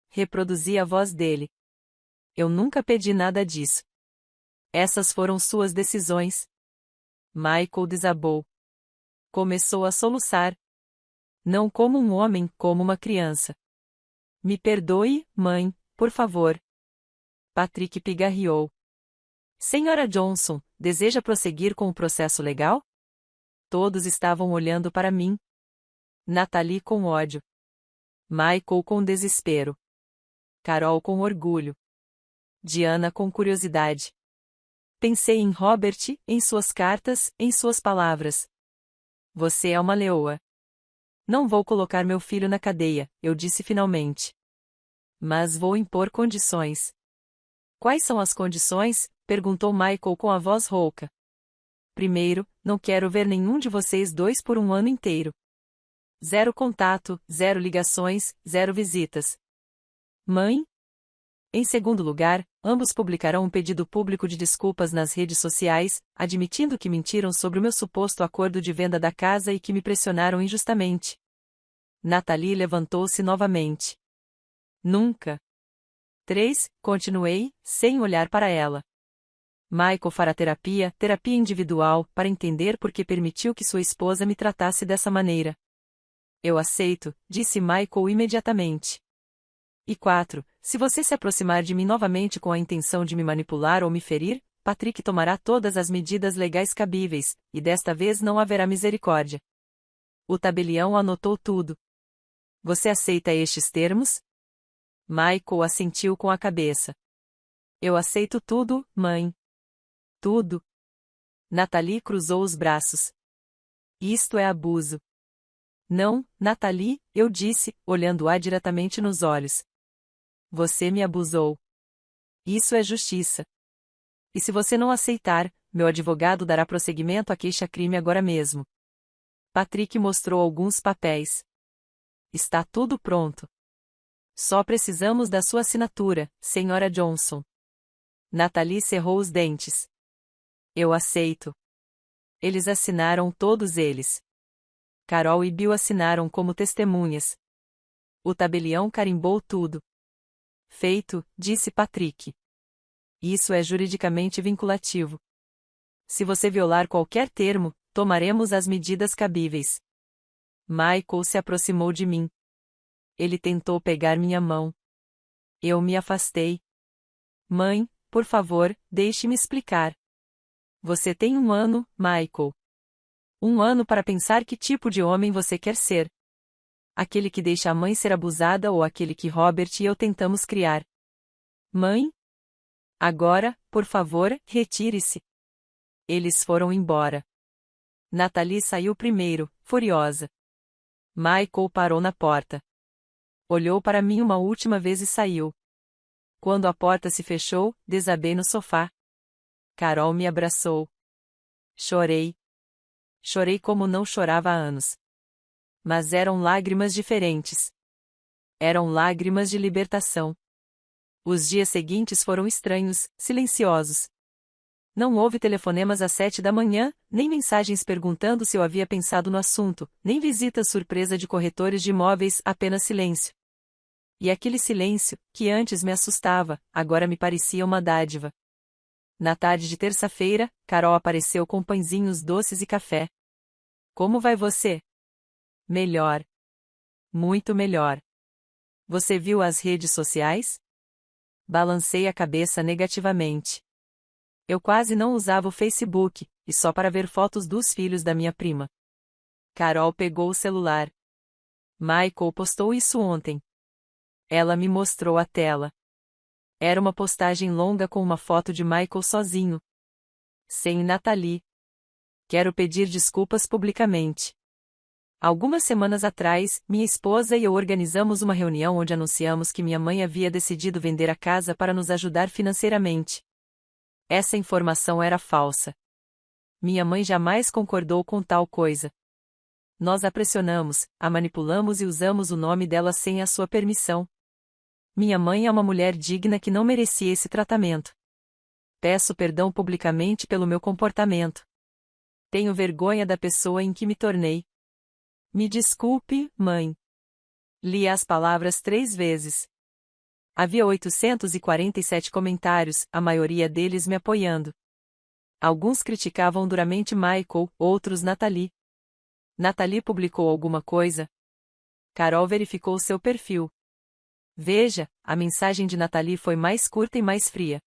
Reproduzi a voz dele. Eu nunca pedi nada disso. Essas foram suas decisões. Michael desabou. Começou a soluçar. Não como um homem, como uma criança. Me perdoe, mãe, por favor. Patrick pigarreou. Senhora Johnson, deseja prosseguir com o processo legal? Todos estavam olhando para mim. Natalie com ódio. Michael com desespero. Carol com orgulho. Diana com curiosidade. Pensei em Robert, em suas cartas, em suas palavras. Você é uma leoa. Não vou colocar meu filho na cadeia, eu disse finalmente. Mas vou impor condições. Quais são as condições? Perguntou Michael com a voz rouca. Primeiro, não quero ver nenhum de vocês dois por um ano inteiro. 0 contato, 0 ligações, 0 visitas. Mãe? Em segundo lugar, ambos publicarão um pedido público de desculpas nas redes sociais, admitindo que mentiram sobre o meu suposto acordo de venda da casa e que me pressionaram injustamente. Natalie levantou-se novamente. Nunca. 3. Continuei, sem olhar para ela. Michael fará terapia individual, para entender por que permitiu que sua esposa me tratasse dessa maneira. Eu aceito, disse Michael imediatamente. E 4. Se você se aproximar de mim novamente com a intenção de me manipular ou me ferir, Patrick tomará todas as medidas legais cabíveis, e desta vez não haverá misericórdia. O tabelião anotou tudo. Você aceita estes termos? Michael assentiu com a cabeça. Eu aceito tudo, mãe. Tudo. Natalie cruzou os braços. Isto é abuso. Não, Natalie, eu disse, olhando-a diretamente nos olhos. Você me abusou. Isso é justiça. E se você não aceitar, meu advogado dará prosseguimento à queixa-crime agora mesmo. Patrick mostrou alguns papéis. Está tudo pronto. Só precisamos da sua assinatura, senhora Johnson. Natalie cerrou os dentes. Eu aceito. Eles assinaram todos eles. Carol e Bill assinaram como testemunhas. O tabelião carimbou tudo. Feito, disse Patrick. Isso é juridicamente vinculativo. Se você violar qualquer termo, tomaremos as medidas cabíveis. Michael se aproximou de mim. Ele tentou pegar minha mão. Eu me afastei. Mãe, por favor, deixe-me explicar. Você tem 1 ano, Michael. 1 ano para pensar que tipo de homem você quer ser. Aquele que deixa a mãe ser abusada ou aquele que Robert e eu tentamos criar. Mãe? Agora, por favor, retire-se. Eles foram embora. Natalie saiu primeiro, furiosa. Michael parou na porta. Olhou para mim uma última vez e saiu. Quando a porta se fechou, desabei no sofá. Carol me abraçou. Chorei. Chorei como não chorava há anos. Mas eram lágrimas diferentes. Eram lágrimas de libertação. Os dias seguintes foram estranhos, silenciosos. Não houve telefonemas às 7 da manhã, nem mensagens perguntando se eu havia pensado no assunto, nem visitas surpresa de corretores de imóveis, apenas silêncio. E aquele silêncio, que antes me assustava, agora me parecia uma dádiva. Na tarde de terça-feira, Carol apareceu com pãezinhos doces e café. Como vai você? Melhor. Muito melhor. Você viu as redes sociais? Balancei a cabeça negativamente. Eu quase não usava o Facebook, e só para ver fotos dos filhos da minha prima. Carol pegou o celular. Michael postou isso ontem. Ela me mostrou a tela. Era uma postagem longa com uma foto de Michael sozinho. Sem Natalie. Quero pedir desculpas publicamente. Algumas semanas atrás, minha esposa e eu organizamos uma reunião onde anunciamos que minha mãe havia decidido vender a casa para nos ajudar financeiramente. Essa informação era falsa. Minha mãe jamais concordou com tal coisa. Nós a pressionamos, a manipulamos e usamos o nome dela sem a sua permissão. Minha mãe é uma mulher digna que não merecia esse tratamento. Peço perdão publicamente pelo meu comportamento. Tenho vergonha da pessoa em que me tornei. Me desculpe, mãe. Li as palavras 3 vezes. Havia 847 comentários, a maioria deles me apoiando. Alguns criticavam duramente Michael, outros Natalie. Natalie publicou alguma coisa? Carol verificou seu perfil. Veja, a mensagem de Natalie foi mais curta e mais fria.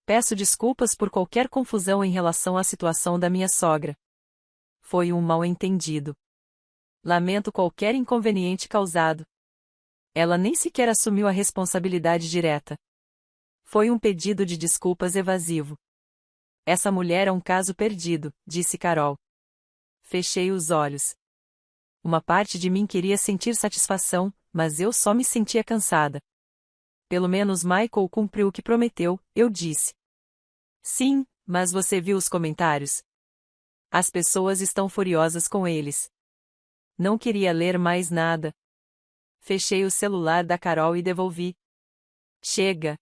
Peço desculpas por qualquer confusão em relação à situação da minha sogra. Foi um mal-entendido. Lamento qualquer inconveniente causado. Ela nem sequer assumiu a responsabilidade direta. Foi um pedido de desculpas evasivo. Essa mulher é um caso perdido, disse Carol. Fechei os olhos. Uma parte de mim queria sentir satisfação, mas eu só me sentia cansada. Pelo menos Michael cumpriu o que prometeu, eu disse. Sim, mas você viu os comentários? As pessoas estão furiosas com eles. Não queria ler mais nada. Fechei o celular da Carol e devolvi. Chega.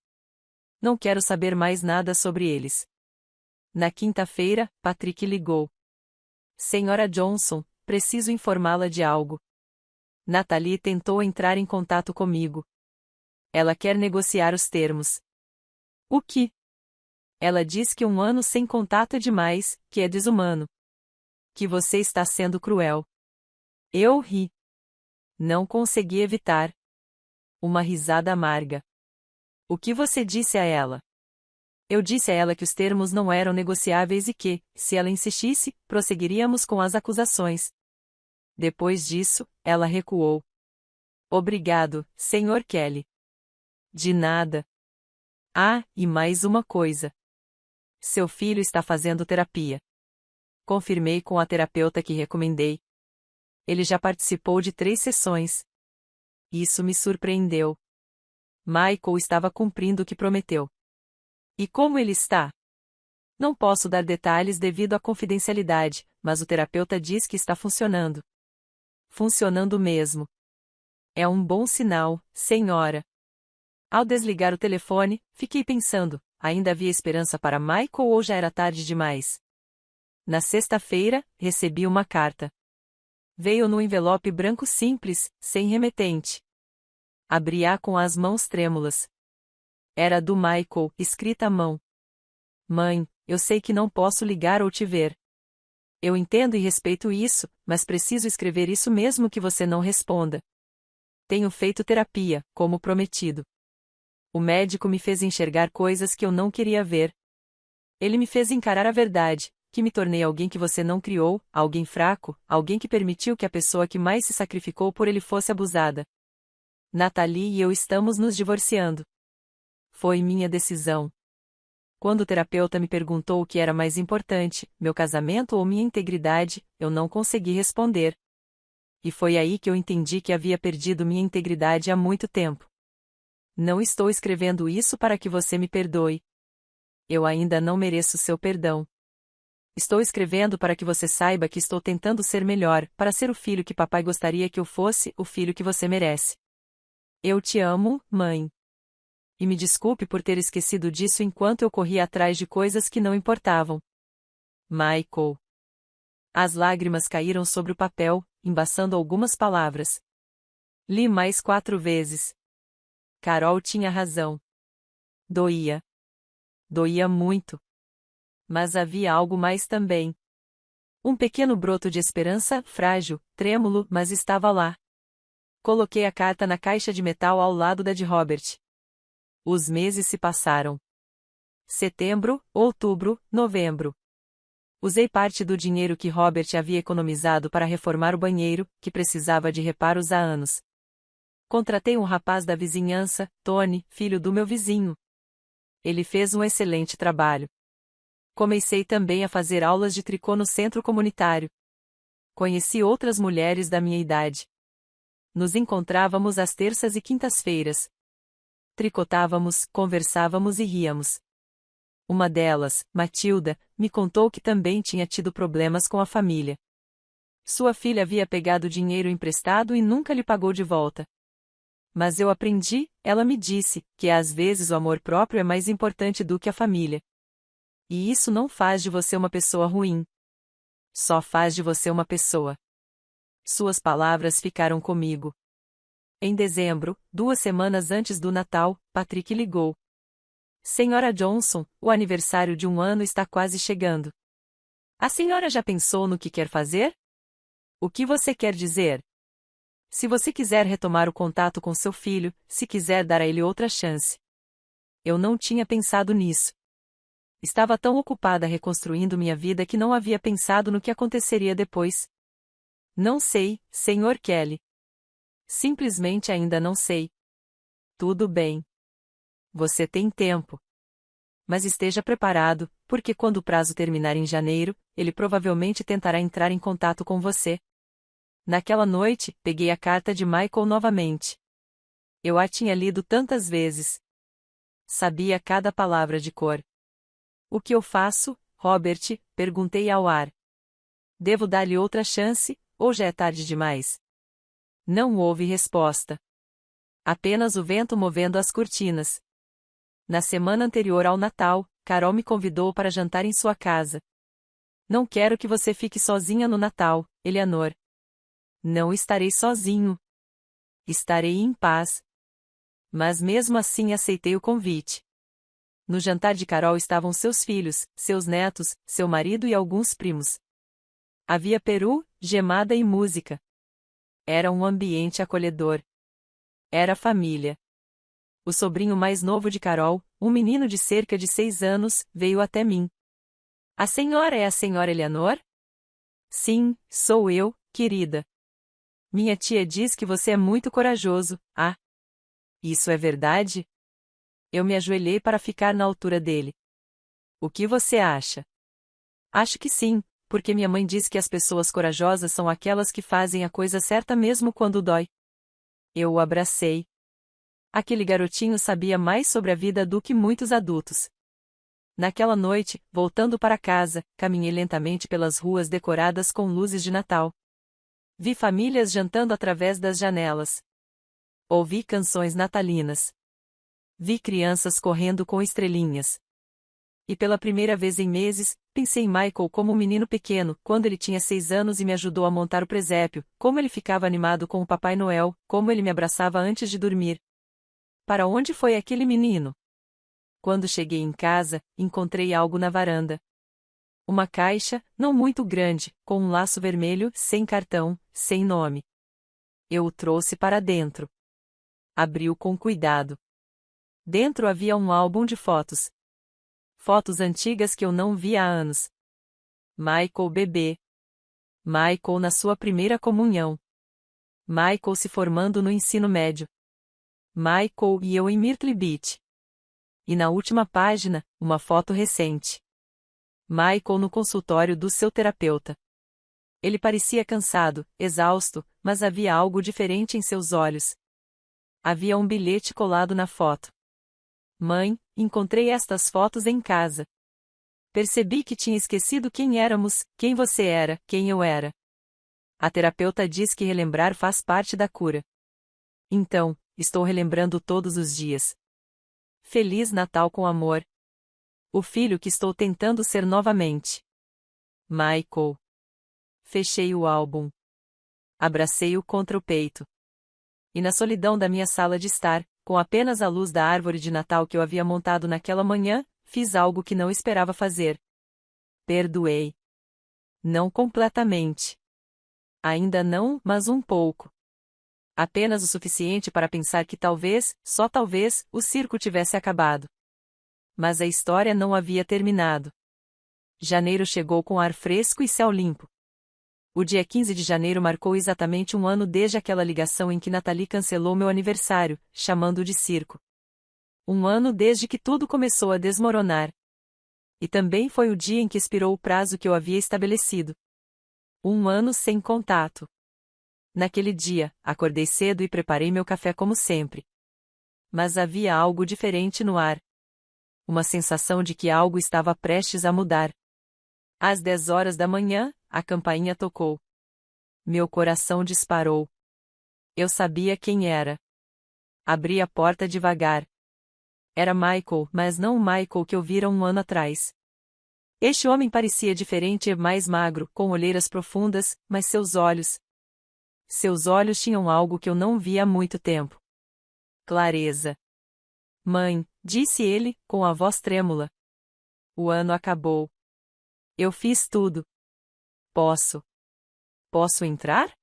Não quero saber mais nada sobre eles. Na quinta-feira, Patrick ligou. Senhora Johnson, preciso informá-la de algo. Natalie tentou entrar em contato comigo. Ela quer negociar os termos. O que? Ela diz que 1 ano sem contato é demais, que é desumano. Que você está sendo cruel. Eu ri. Não consegui evitar. Uma risada amarga. O que você disse a ela? Eu disse a ela que os termos não eram negociáveis e que, se ela insistisse, prosseguiríamos com as acusações. Depois disso, ela recuou. Obrigado, Sr. Kelly. De nada. Ah, e mais uma coisa. Seu filho está fazendo terapia. Confirmei com a terapeuta que recomendei. Ele já participou de 3 sessões. Isso me surpreendeu. Michael estava cumprindo o que prometeu. E como ele está? Não posso dar detalhes devido à confidencialidade, mas o terapeuta diz que está funcionando. Funcionando mesmo. É um bom sinal, senhora. Ao desligar o telefone, fiquei pensando, ainda havia esperança para Michael ou já era tarde demais? Na sexta-feira, recebi uma carta. Veio num envelope branco simples, sem remetente. Abri-a com as mãos trêmulas. Era do Michael, escrita à mão. Mãe, eu sei que não posso ligar ou te ver. Eu entendo e respeito isso, mas preciso escrever isso mesmo que você não responda. Tenho feito terapia, como prometido. O médico me fez enxergar coisas que eu não queria ver. Ele me fez encarar a verdade, que me tornei alguém que você não criou, alguém fraco, alguém que permitiu que a pessoa que mais se sacrificou por ele fosse abusada. Natalie e eu estamos nos divorciando. Foi minha decisão. Quando o terapeuta me perguntou o que era mais importante, meu casamento ou minha integridade, eu não consegui responder. E foi aí que eu entendi que havia perdido minha integridade há muito tempo. Não estou escrevendo isso para que você me perdoe. Eu ainda não mereço seu perdão. Estou escrevendo para que você saiba que estou tentando ser melhor, para ser o filho que papai gostaria que eu fosse, o filho que você merece. Eu te amo, mãe. E me desculpe por ter esquecido disso enquanto eu corria atrás de coisas que não importavam. Michael. As lágrimas caíram sobre o papel, embaçando algumas palavras. Li mais 4 vezes. Carol tinha razão. Doía. Doía muito. Mas havia algo mais também. Um pequeno broto de esperança, frágil, trêmulo, mas estava lá. Coloquei a carta na caixa de metal ao lado da de Robert. Os meses se passaram. Setembro, outubro, novembro. Usei parte do dinheiro que Robert havia economizado para reformar o banheiro, que precisava de reparos há anos. Contratei um rapaz da vizinhança, Tony, filho do meu vizinho. Ele fez um excelente trabalho. Comecei também a fazer aulas de tricô no centro comunitário. Conheci outras mulheres da minha idade. Nos encontrávamos às terças e quintas-feiras. Tricotávamos, conversávamos e ríamos. Uma delas, Matilda, me contou que também tinha tido problemas com a família. Sua filha havia pegado dinheiro emprestado e nunca lhe pagou de volta. Mas eu aprendi, ela me disse, que às vezes o amor próprio é mais importante do que a família. E isso não faz de você uma pessoa ruim. Só faz de você uma pessoa. Suas palavras ficaram comigo. Em dezembro, 2 semanas antes do Natal, Patrick ligou. Senhora Johnson, o aniversário de 1 ano está quase chegando. A senhora já pensou no que quer fazer? O que você quer dizer? Se você quiser retomar o contato com seu filho, se quiser dar a ele outra chance. Eu não tinha pensado nisso. Estava tão ocupada reconstruindo minha vida que não havia pensado no que aconteceria depois. Não sei, Sr. Kelly. Simplesmente ainda não sei. Tudo bem. Você tem tempo. Mas esteja preparado, porque quando o prazo terminar em janeiro, ele provavelmente tentará entrar em contato com você. Naquela noite, peguei a carta de Michael novamente. Eu a tinha lido tantas vezes. Sabia cada palavra de cor. O que eu faço, Robert? Perguntei ao ar. Devo dar-lhe outra chance, ou já é tarde demais? Não houve resposta. Apenas o vento movendo as cortinas. Na semana anterior ao Natal, Carol me convidou para jantar em sua casa. Não quero que você fique sozinha no Natal, Eleanor. Não estarei sozinho. Estarei em paz. Mas mesmo assim aceitei o convite. No jantar de Carol estavam seus filhos, seus netos, seu marido e alguns primos. Havia peru, gemada e música. Era um ambiente acolhedor. Era família. O sobrinho mais novo de Carol, um menino de cerca de 6 anos, veio até mim. A senhora é a senhora Eleanor? Sim, sou eu, querida. Minha tia diz que você é muito corajoso, ah? Isso é verdade? Eu me ajoelhei para ficar na altura dele. O que você acha? Acho que sim, porque minha mãe diz que as pessoas corajosas são aquelas que fazem a coisa certa mesmo quando dói. Eu o abracei. Aquele garotinho sabia mais sobre a vida do que muitos adultos. Naquela noite, voltando para casa, caminhei lentamente pelas ruas decoradas com luzes de Natal. Vi famílias jantando através das janelas. Ouvi canções natalinas. Vi crianças correndo com estrelinhas. E pela primeira vez em meses, pensei em Michael como um menino pequeno, quando ele tinha 6 anos e me ajudou a montar o presépio, como ele ficava animado com o Papai Noel, como ele me abraçava antes de dormir. Para onde foi aquele menino? Quando cheguei em casa, encontrei algo na varanda. Uma caixa, não muito grande, com um laço vermelho, sem cartão, sem nome. Eu o trouxe para dentro. Abriu com cuidado. Dentro havia um álbum de fotos. Fotos antigas que eu não via há anos. Michael bebê. Michael na sua primeira comunhão. Michael se formando no ensino médio. Michael e eu em Myrtle Beach. E na última página, uma foto recente. Michael no consultório do seu terapeuta. Ele parecia cansado, exausto, mas havia algo diferente em seus olhos. Havia um bilhete colado na foto. Mãe, encontrei estas fotos em casa. Percebi que tinha esquecido quem éramos, quem você era, quem eu era. A terapeuta diz que relembrar faz parte da cura. Então, estou relembrando todos os dias. Feliz Natal com amor. O filho que estou tentando ser novamente. Michael. Fechei o álbum. Abracei-o contra o peito. E na solidão da minha sala de estar, com apenas a luz da árvore de Natal que eu havia montado naquela manhã, fiz algo que não esperava fazer. Perdoei. Não completamente. Ainda não, mas um pouco. Apenas o suficiente para pensar que talvez, só talvez, o circo tivesse acabado. Mas a história não havia terminado. Janeiro chegou com ar fresco e céu limpo. O dia 15 de janeiro marcou exatamente um ano desde aquela ligação em que Nathalie cancelou meu aniversário, chamando-o de circo. Um ano desde que tudo começou a desmoronar. E também foi o dia em que expirou o prazo que eu havia estabelecido. Um ano sem contato. Naquele dia, acordei cedo e preparei meu café como sempre. Mas havia algo diferente no ar. Uma sensação de que algo estava prestes a mudar. Às 10 horas da manhã, a campainha tocou. Meu coração disparou. Eu sabia quem era. Abri a porta devagar. Era Michael, mas não o Michael que eu vira um ano atrás. Este homem parecia diferente e mais magro, com olheiras profundas, mas seus olhos tinham algo que eu não via há muito tempo. Clareza. Mãe, disse ele, com a voz trêmula. O ano acabou. Eu fiz tudo. Posso entrar?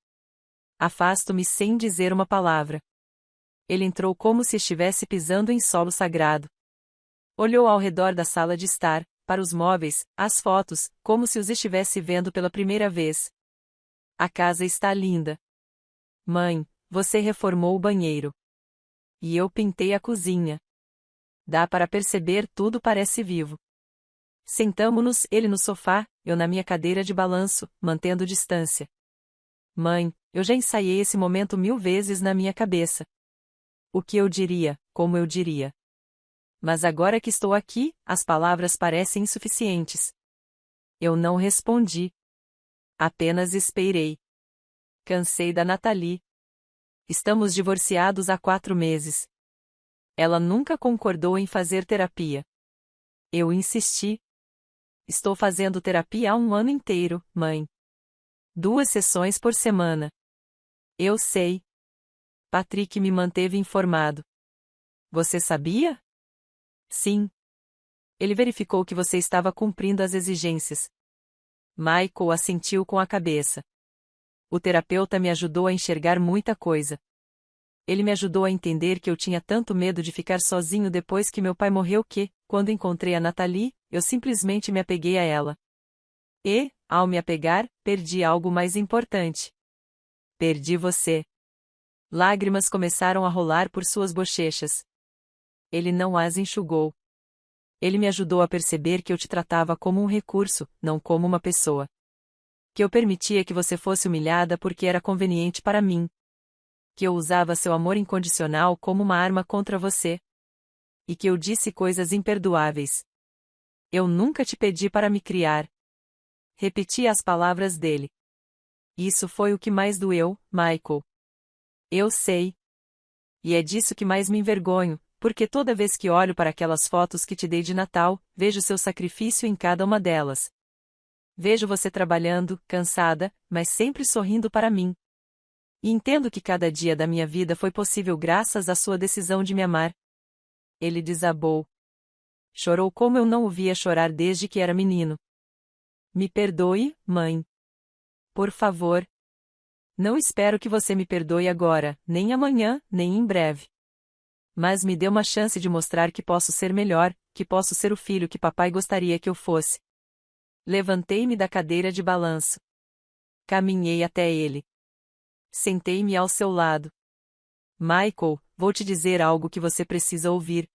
Afasto-me sem dizer uma palavra. Ele entrou como se estivesse pisando em solo sagrado. Olhou ao redor da sala de estar, para os móveis, as fotos, como se os estivesse vendo pela primeira vez. A casa está linda. Mãe, você reformou o banheiro. E eu pintei a cozinha. Dá para perceber, tudo parece vivo. Sentamo-nos, ele no sofá, eu na minha cadeira de balanço, mantendo distância. Mãe, eu já ensaiei esse momento 1000 vezes na minha cabeça. O que eu diria, como eu diria. Mas agora que estou aqui, as palavras parecem insuficientes. Eu não respondi. Apenas esperei. Cansei da Nathalie. Estamos divorciados há 4 meses. Ela nunca concordou em fazer terapia. Eu insisti. Estou fazendo terapia há um ano inteiro, mãe. 2 sessões por semana. Eu sei. Patrick me manteve informado. Você sabia? Sim. Ele verificou que você estava cumprindo as exigências. Michael assentiu com a cabeça. O terapeuta me ajudou a enxergar muita coisa. Ele me ajudou a entender que eu tinha tanto medo de ficar sozinho depois que meu pai morreu que, quando encontrei a Nathalie, eu simplesmente me apeguei a ela. E, ao me apegar, perdi algo mais importante. Perdi você. Lágrimas começaram a rolar por suas bochechas. Ele não as enxugou. Ele me ajudou a perceber que eu te tratava como um recurso, não como uma pessoa. Que eu permitia que você fosse humilhada porque era conveniente para mim. Que eu usava seu amor incondicional como uma arma contra você. E que eu disse coisas imperdoáveis. Eu nunca te pedi para me criar. Repeti as palavras dele. Isso foi o que mais doeu, Michael. Eu sei. E é disso que mais me envergonho, porque toda vez que olho para aquelas fotos que te dei de Natal, vejo seu sacrifício em cada uma delas. Vejo você trabalhando, cansada, mas sempre sorrindo para mim. E entendo que cada dia da minha vida foi possível graças à sua decisão de me amar. Ele desabou. Chorou como eu não o via chorar desde que era menino. Me perdoe, mãe. Por favor. Não espero que você me perdoe agora, nem amanhã, nem em breve. Mas me dê uma chance de mostrar que posso ser melhor, que posso ser o filho que papai gostaria que eu fosse. Levantei-me da cadeira de balanço. Caminhei até ele. Sentei-me ao seu lado. Michael, vou te dizer algo que você precisa ouvir.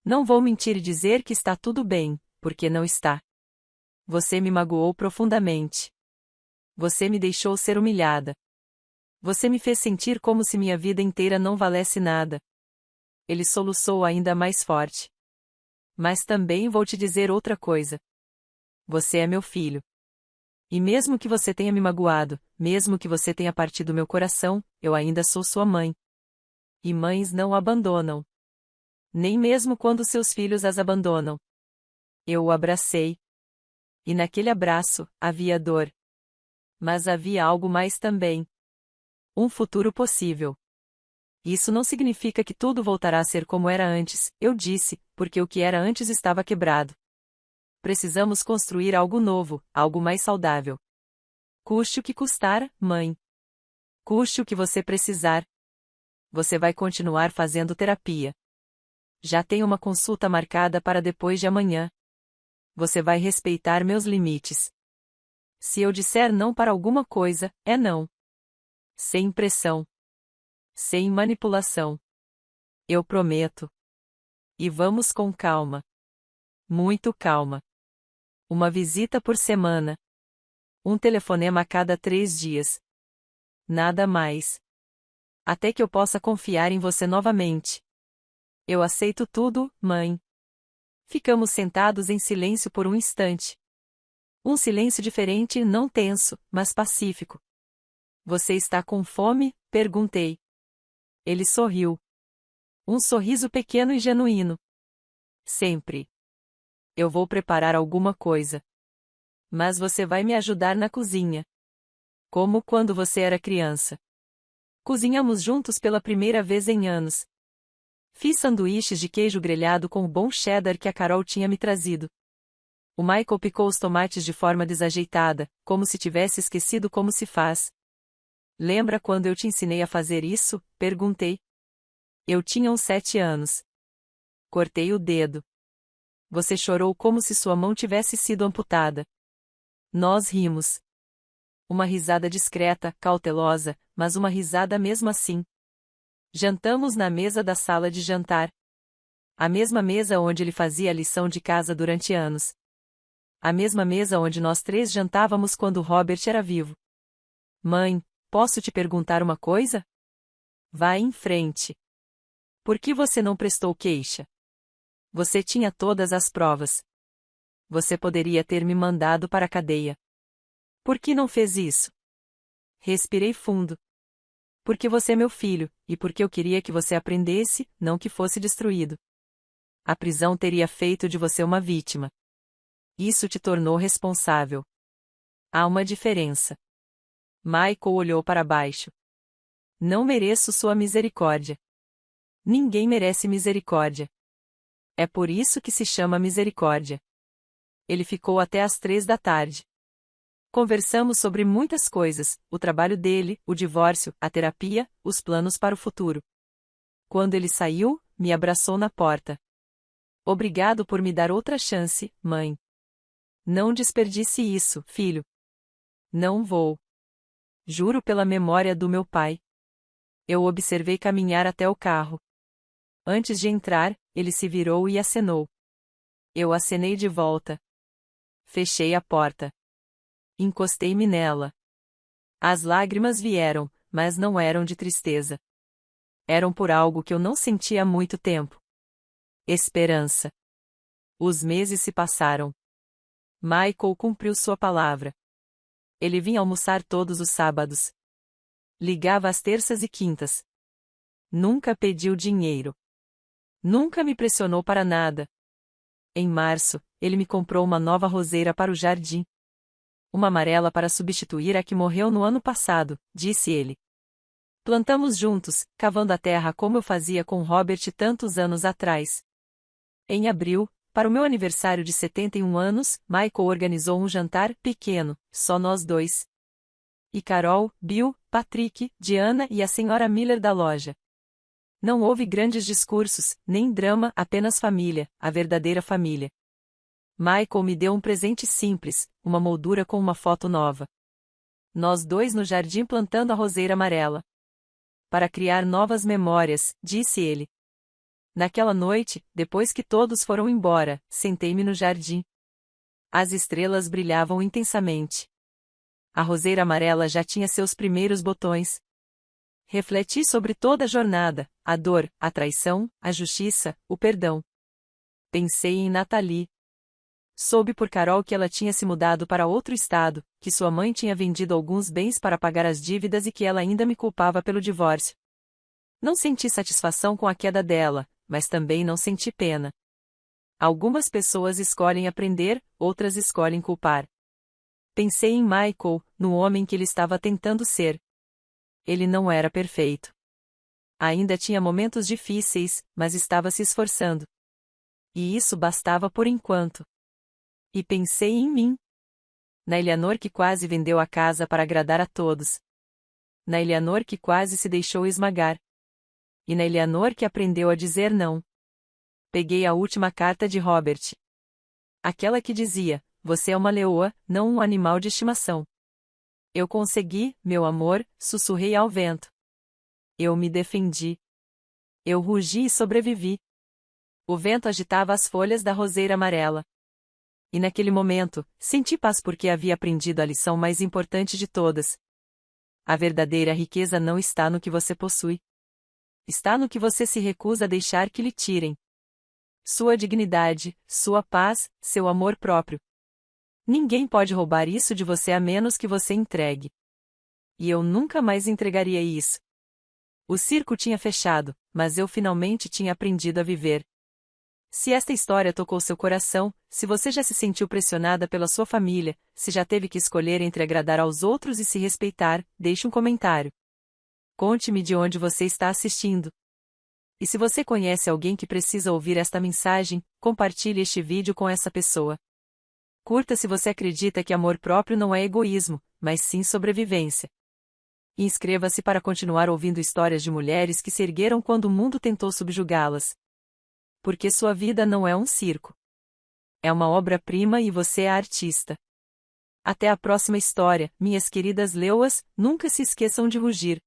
Não vou mentir e dizer que está tudo bem, porque não está. Você me magoou profundamente. Você me deixou ser humilhada. Você me fez sentir como se minha vida inteira não valesse nada. Ele soluçou ainda mais forte. Mas também vou te dizer outra coisa. Você é meu filho. E mesmo que você tenha me magoado, mesmo que você tenha partido meu coração, eu ainda sou sua mãe. E mães não abandonam. Nem mesmo quando seus filhos as abandonam. Eu o abracei. E naquele abraço, havia dor. Mas havia algo mais também. Um futuro possível. Isso não significa que tudo voltará a ser como era antes, eu disse, porque o que era antes estava quebrado. Precisamos construir algo novo, algo mais saudável. Custe o que custar, mãe. Custe o que você precisar. Você vai continuar fazendo terapia. Já tenho uma consulta marcada para depois de amanhã. Você vai respeitar meus limites. Se eu disser não para alguma coisa, é não. Sem pressão. Sem manipulação. Eu prometo. E vamos com calma. Muito calma. Uma visita por semana. Um telefonema a cada 3 dias. Nada mais. Até que eu possa confiar em você novamente. Eu aceito tudo, mãe. Ficamos sentados em silêncio por um instante. Um silêncio diferente e não tenso, mas pacífico. Você está com fome? Perguntei. Ele sorriu. Um sorriso pequeno e genuíno. Sempre. Eu vou preparar alguma coisa. Mas você vai me ajudar na cozinha. Como quando você era criança. Cozinhamos juntos pela primeira vez em anos. Fiz sanduíches de queijo grelhado com o bom cheddar que a Carol tinha me trazido. O Michael picou os tomates de forma desajeitada, como se tivesse esquecido como se faz. Lembra quando eu te ensinei a fazer isso? Perguntei. Eu tinha uns 7 anos. Cortei o dedo. Você chorou como se sua mão tivesse sido amputada. Nós rimos. Uma risada discreta, cautelosa, mas uma risada mesmo assim. Jantamos na mesa da sala de jantar. A mesma mesa onde ele fazia a lição de casa durante anos. A mesma mesa onde nós 3 jantávamos quando Robert era vivo. Mãe, posso te perguntar uma coisa? Vá em frente. Por que você não prestou queixa? Você tinha todas as provas. Você poderia ter me mandado para a cadeia. Por que não fez isso? Respirei fundo. Porque você é meu filho, e porque eu queria que você aprendesse, não que fosse destruído. A prisão teria feito de você uma vítima. Isso te tornou responsável. Há uma diferença. Michael olhou para baixo. Não mereço sua misericórdia. Ninguém merece misericórdia. É por isso que se chama misericórdia. Ele ficou até às 3 da tarde. Conversamos sobre muitas coisas, o trabalho dele, o divórcio, a terapia, os planos para o futuro. Quando ele saiu, me abraçou na porta. Obrigado por me dar outra chance, mãe. Não desperdice isso, filho. Não vou. Juro pela memória do meu pai. Eu o observei caminhar até o carro. Antes de entrar, ele se virou e acenou. Eu acenei de volta. Fechei a porta. Encostei-me nela. As lágrimas vieram, mas não eram de tristeza. Eram por algo que eu não sentia há muito tempo. Esperança. Os meses se passaram. Michael cumpriu sua palavra. Ele vinha almoçar todos os sábados. Ligava às terças e quintas. Nunca pediu dinheiro. Nunca me pressionou para nada. Em março, ele me comprou uma nova roseira para o jardim. Uma amarela para substituir a que morreu no ano passado, disse ele. Plantamos juntos, cavando a terra como eu fazia com Robert tantos anos atrás. Em abril, para o meu aniversário de 71 anos, Michael organizou um jantar pequeno, só nós 2. E Carol, Bill, Patrick, Diana e a senhora Miller da loja. Não houve grandes discursos, nem drama, apenas família, a verdadeira família. Michael me deu um presente simples, uma moldura com uma foto nova. Nós 2 no jardim plantando a roseira amarela. Para criar novas memórias, disse ele. Naquela noite, depois que todos foram embora, sentei-me no jardim. As estrelas brilhavam intensamente. A roseira amarela já tinha seus primeiros botões. Refleti sobre toda a jornada, a dor, a traição, a justiça, o perdão. Pensei em Nathalie. Soube por Carol que ela tinha se mudado para outro estado, que sua mãe tinha vendido alguns bens para pagar as dívidas e que ela ainda me culpava pelo divórcio. Não senti satisfação com a queda dela, mas também não senti pena. Algumas pessoas escolhem aprender, outras escolhem culpar. Pensei em Michael, no homem que ele estava tentando ser. Ele não era perfeito. Ainda tinha momentos difíceis, mas estava se esforçando. E isso bastava por enquanto. E pensei em mim. Na Eleanor que quase vendeu a casa para agradar a todos. Na Eleanor que quase se deixou esmagar. E na Eleanor que aprendeu a dizer não. Peguei a última carta de Robert. Aquela que dizia: você é uma leoa, não um animal de estimação. Eu consegui, meu amor, sussurrei ao vento. Eu me defendi. Eu rugi e sobrevivi. O vento agitava as folhas da roseira amarela. E naquele momento, senti paz porque havia aprendido a lição mais importante de todas. A verdadeira riqueza não está no que você possui. Está no que você se recusa a deixar que lhe tirem. Sua dignidade, sua paz, seu amor próprio. Ninguém pode roubar isso de você a menos que você entregue. E eu nunca mais entregaria isso. O circo tinha fechado, mas eu finalmente tinha aprendido a viver. Se esta história tocou seu coração, se você já se sentiu pressionada pela sua família, se já teve que escolher entre agradar aos outros e se respeitar, deixe um comentário. Conte-me de onde você está assistindo. E se você conhece alguém que precisa ouvir esta mensagem, compartilhe este vídeo com essa pessoa. Curta se você acredita que amor próprio não é egoísmo, mas sim sobrevivência. E inscreva-se para continuar ouvindo histórias de mulheres que se ergueram quando o mundo tentou subjugá-las. Porque sua vida não é um circo. É uma obra-prima e você é a artista. Até a próxima história, minhas queridas leoas, nunca se esqueçam de rugir.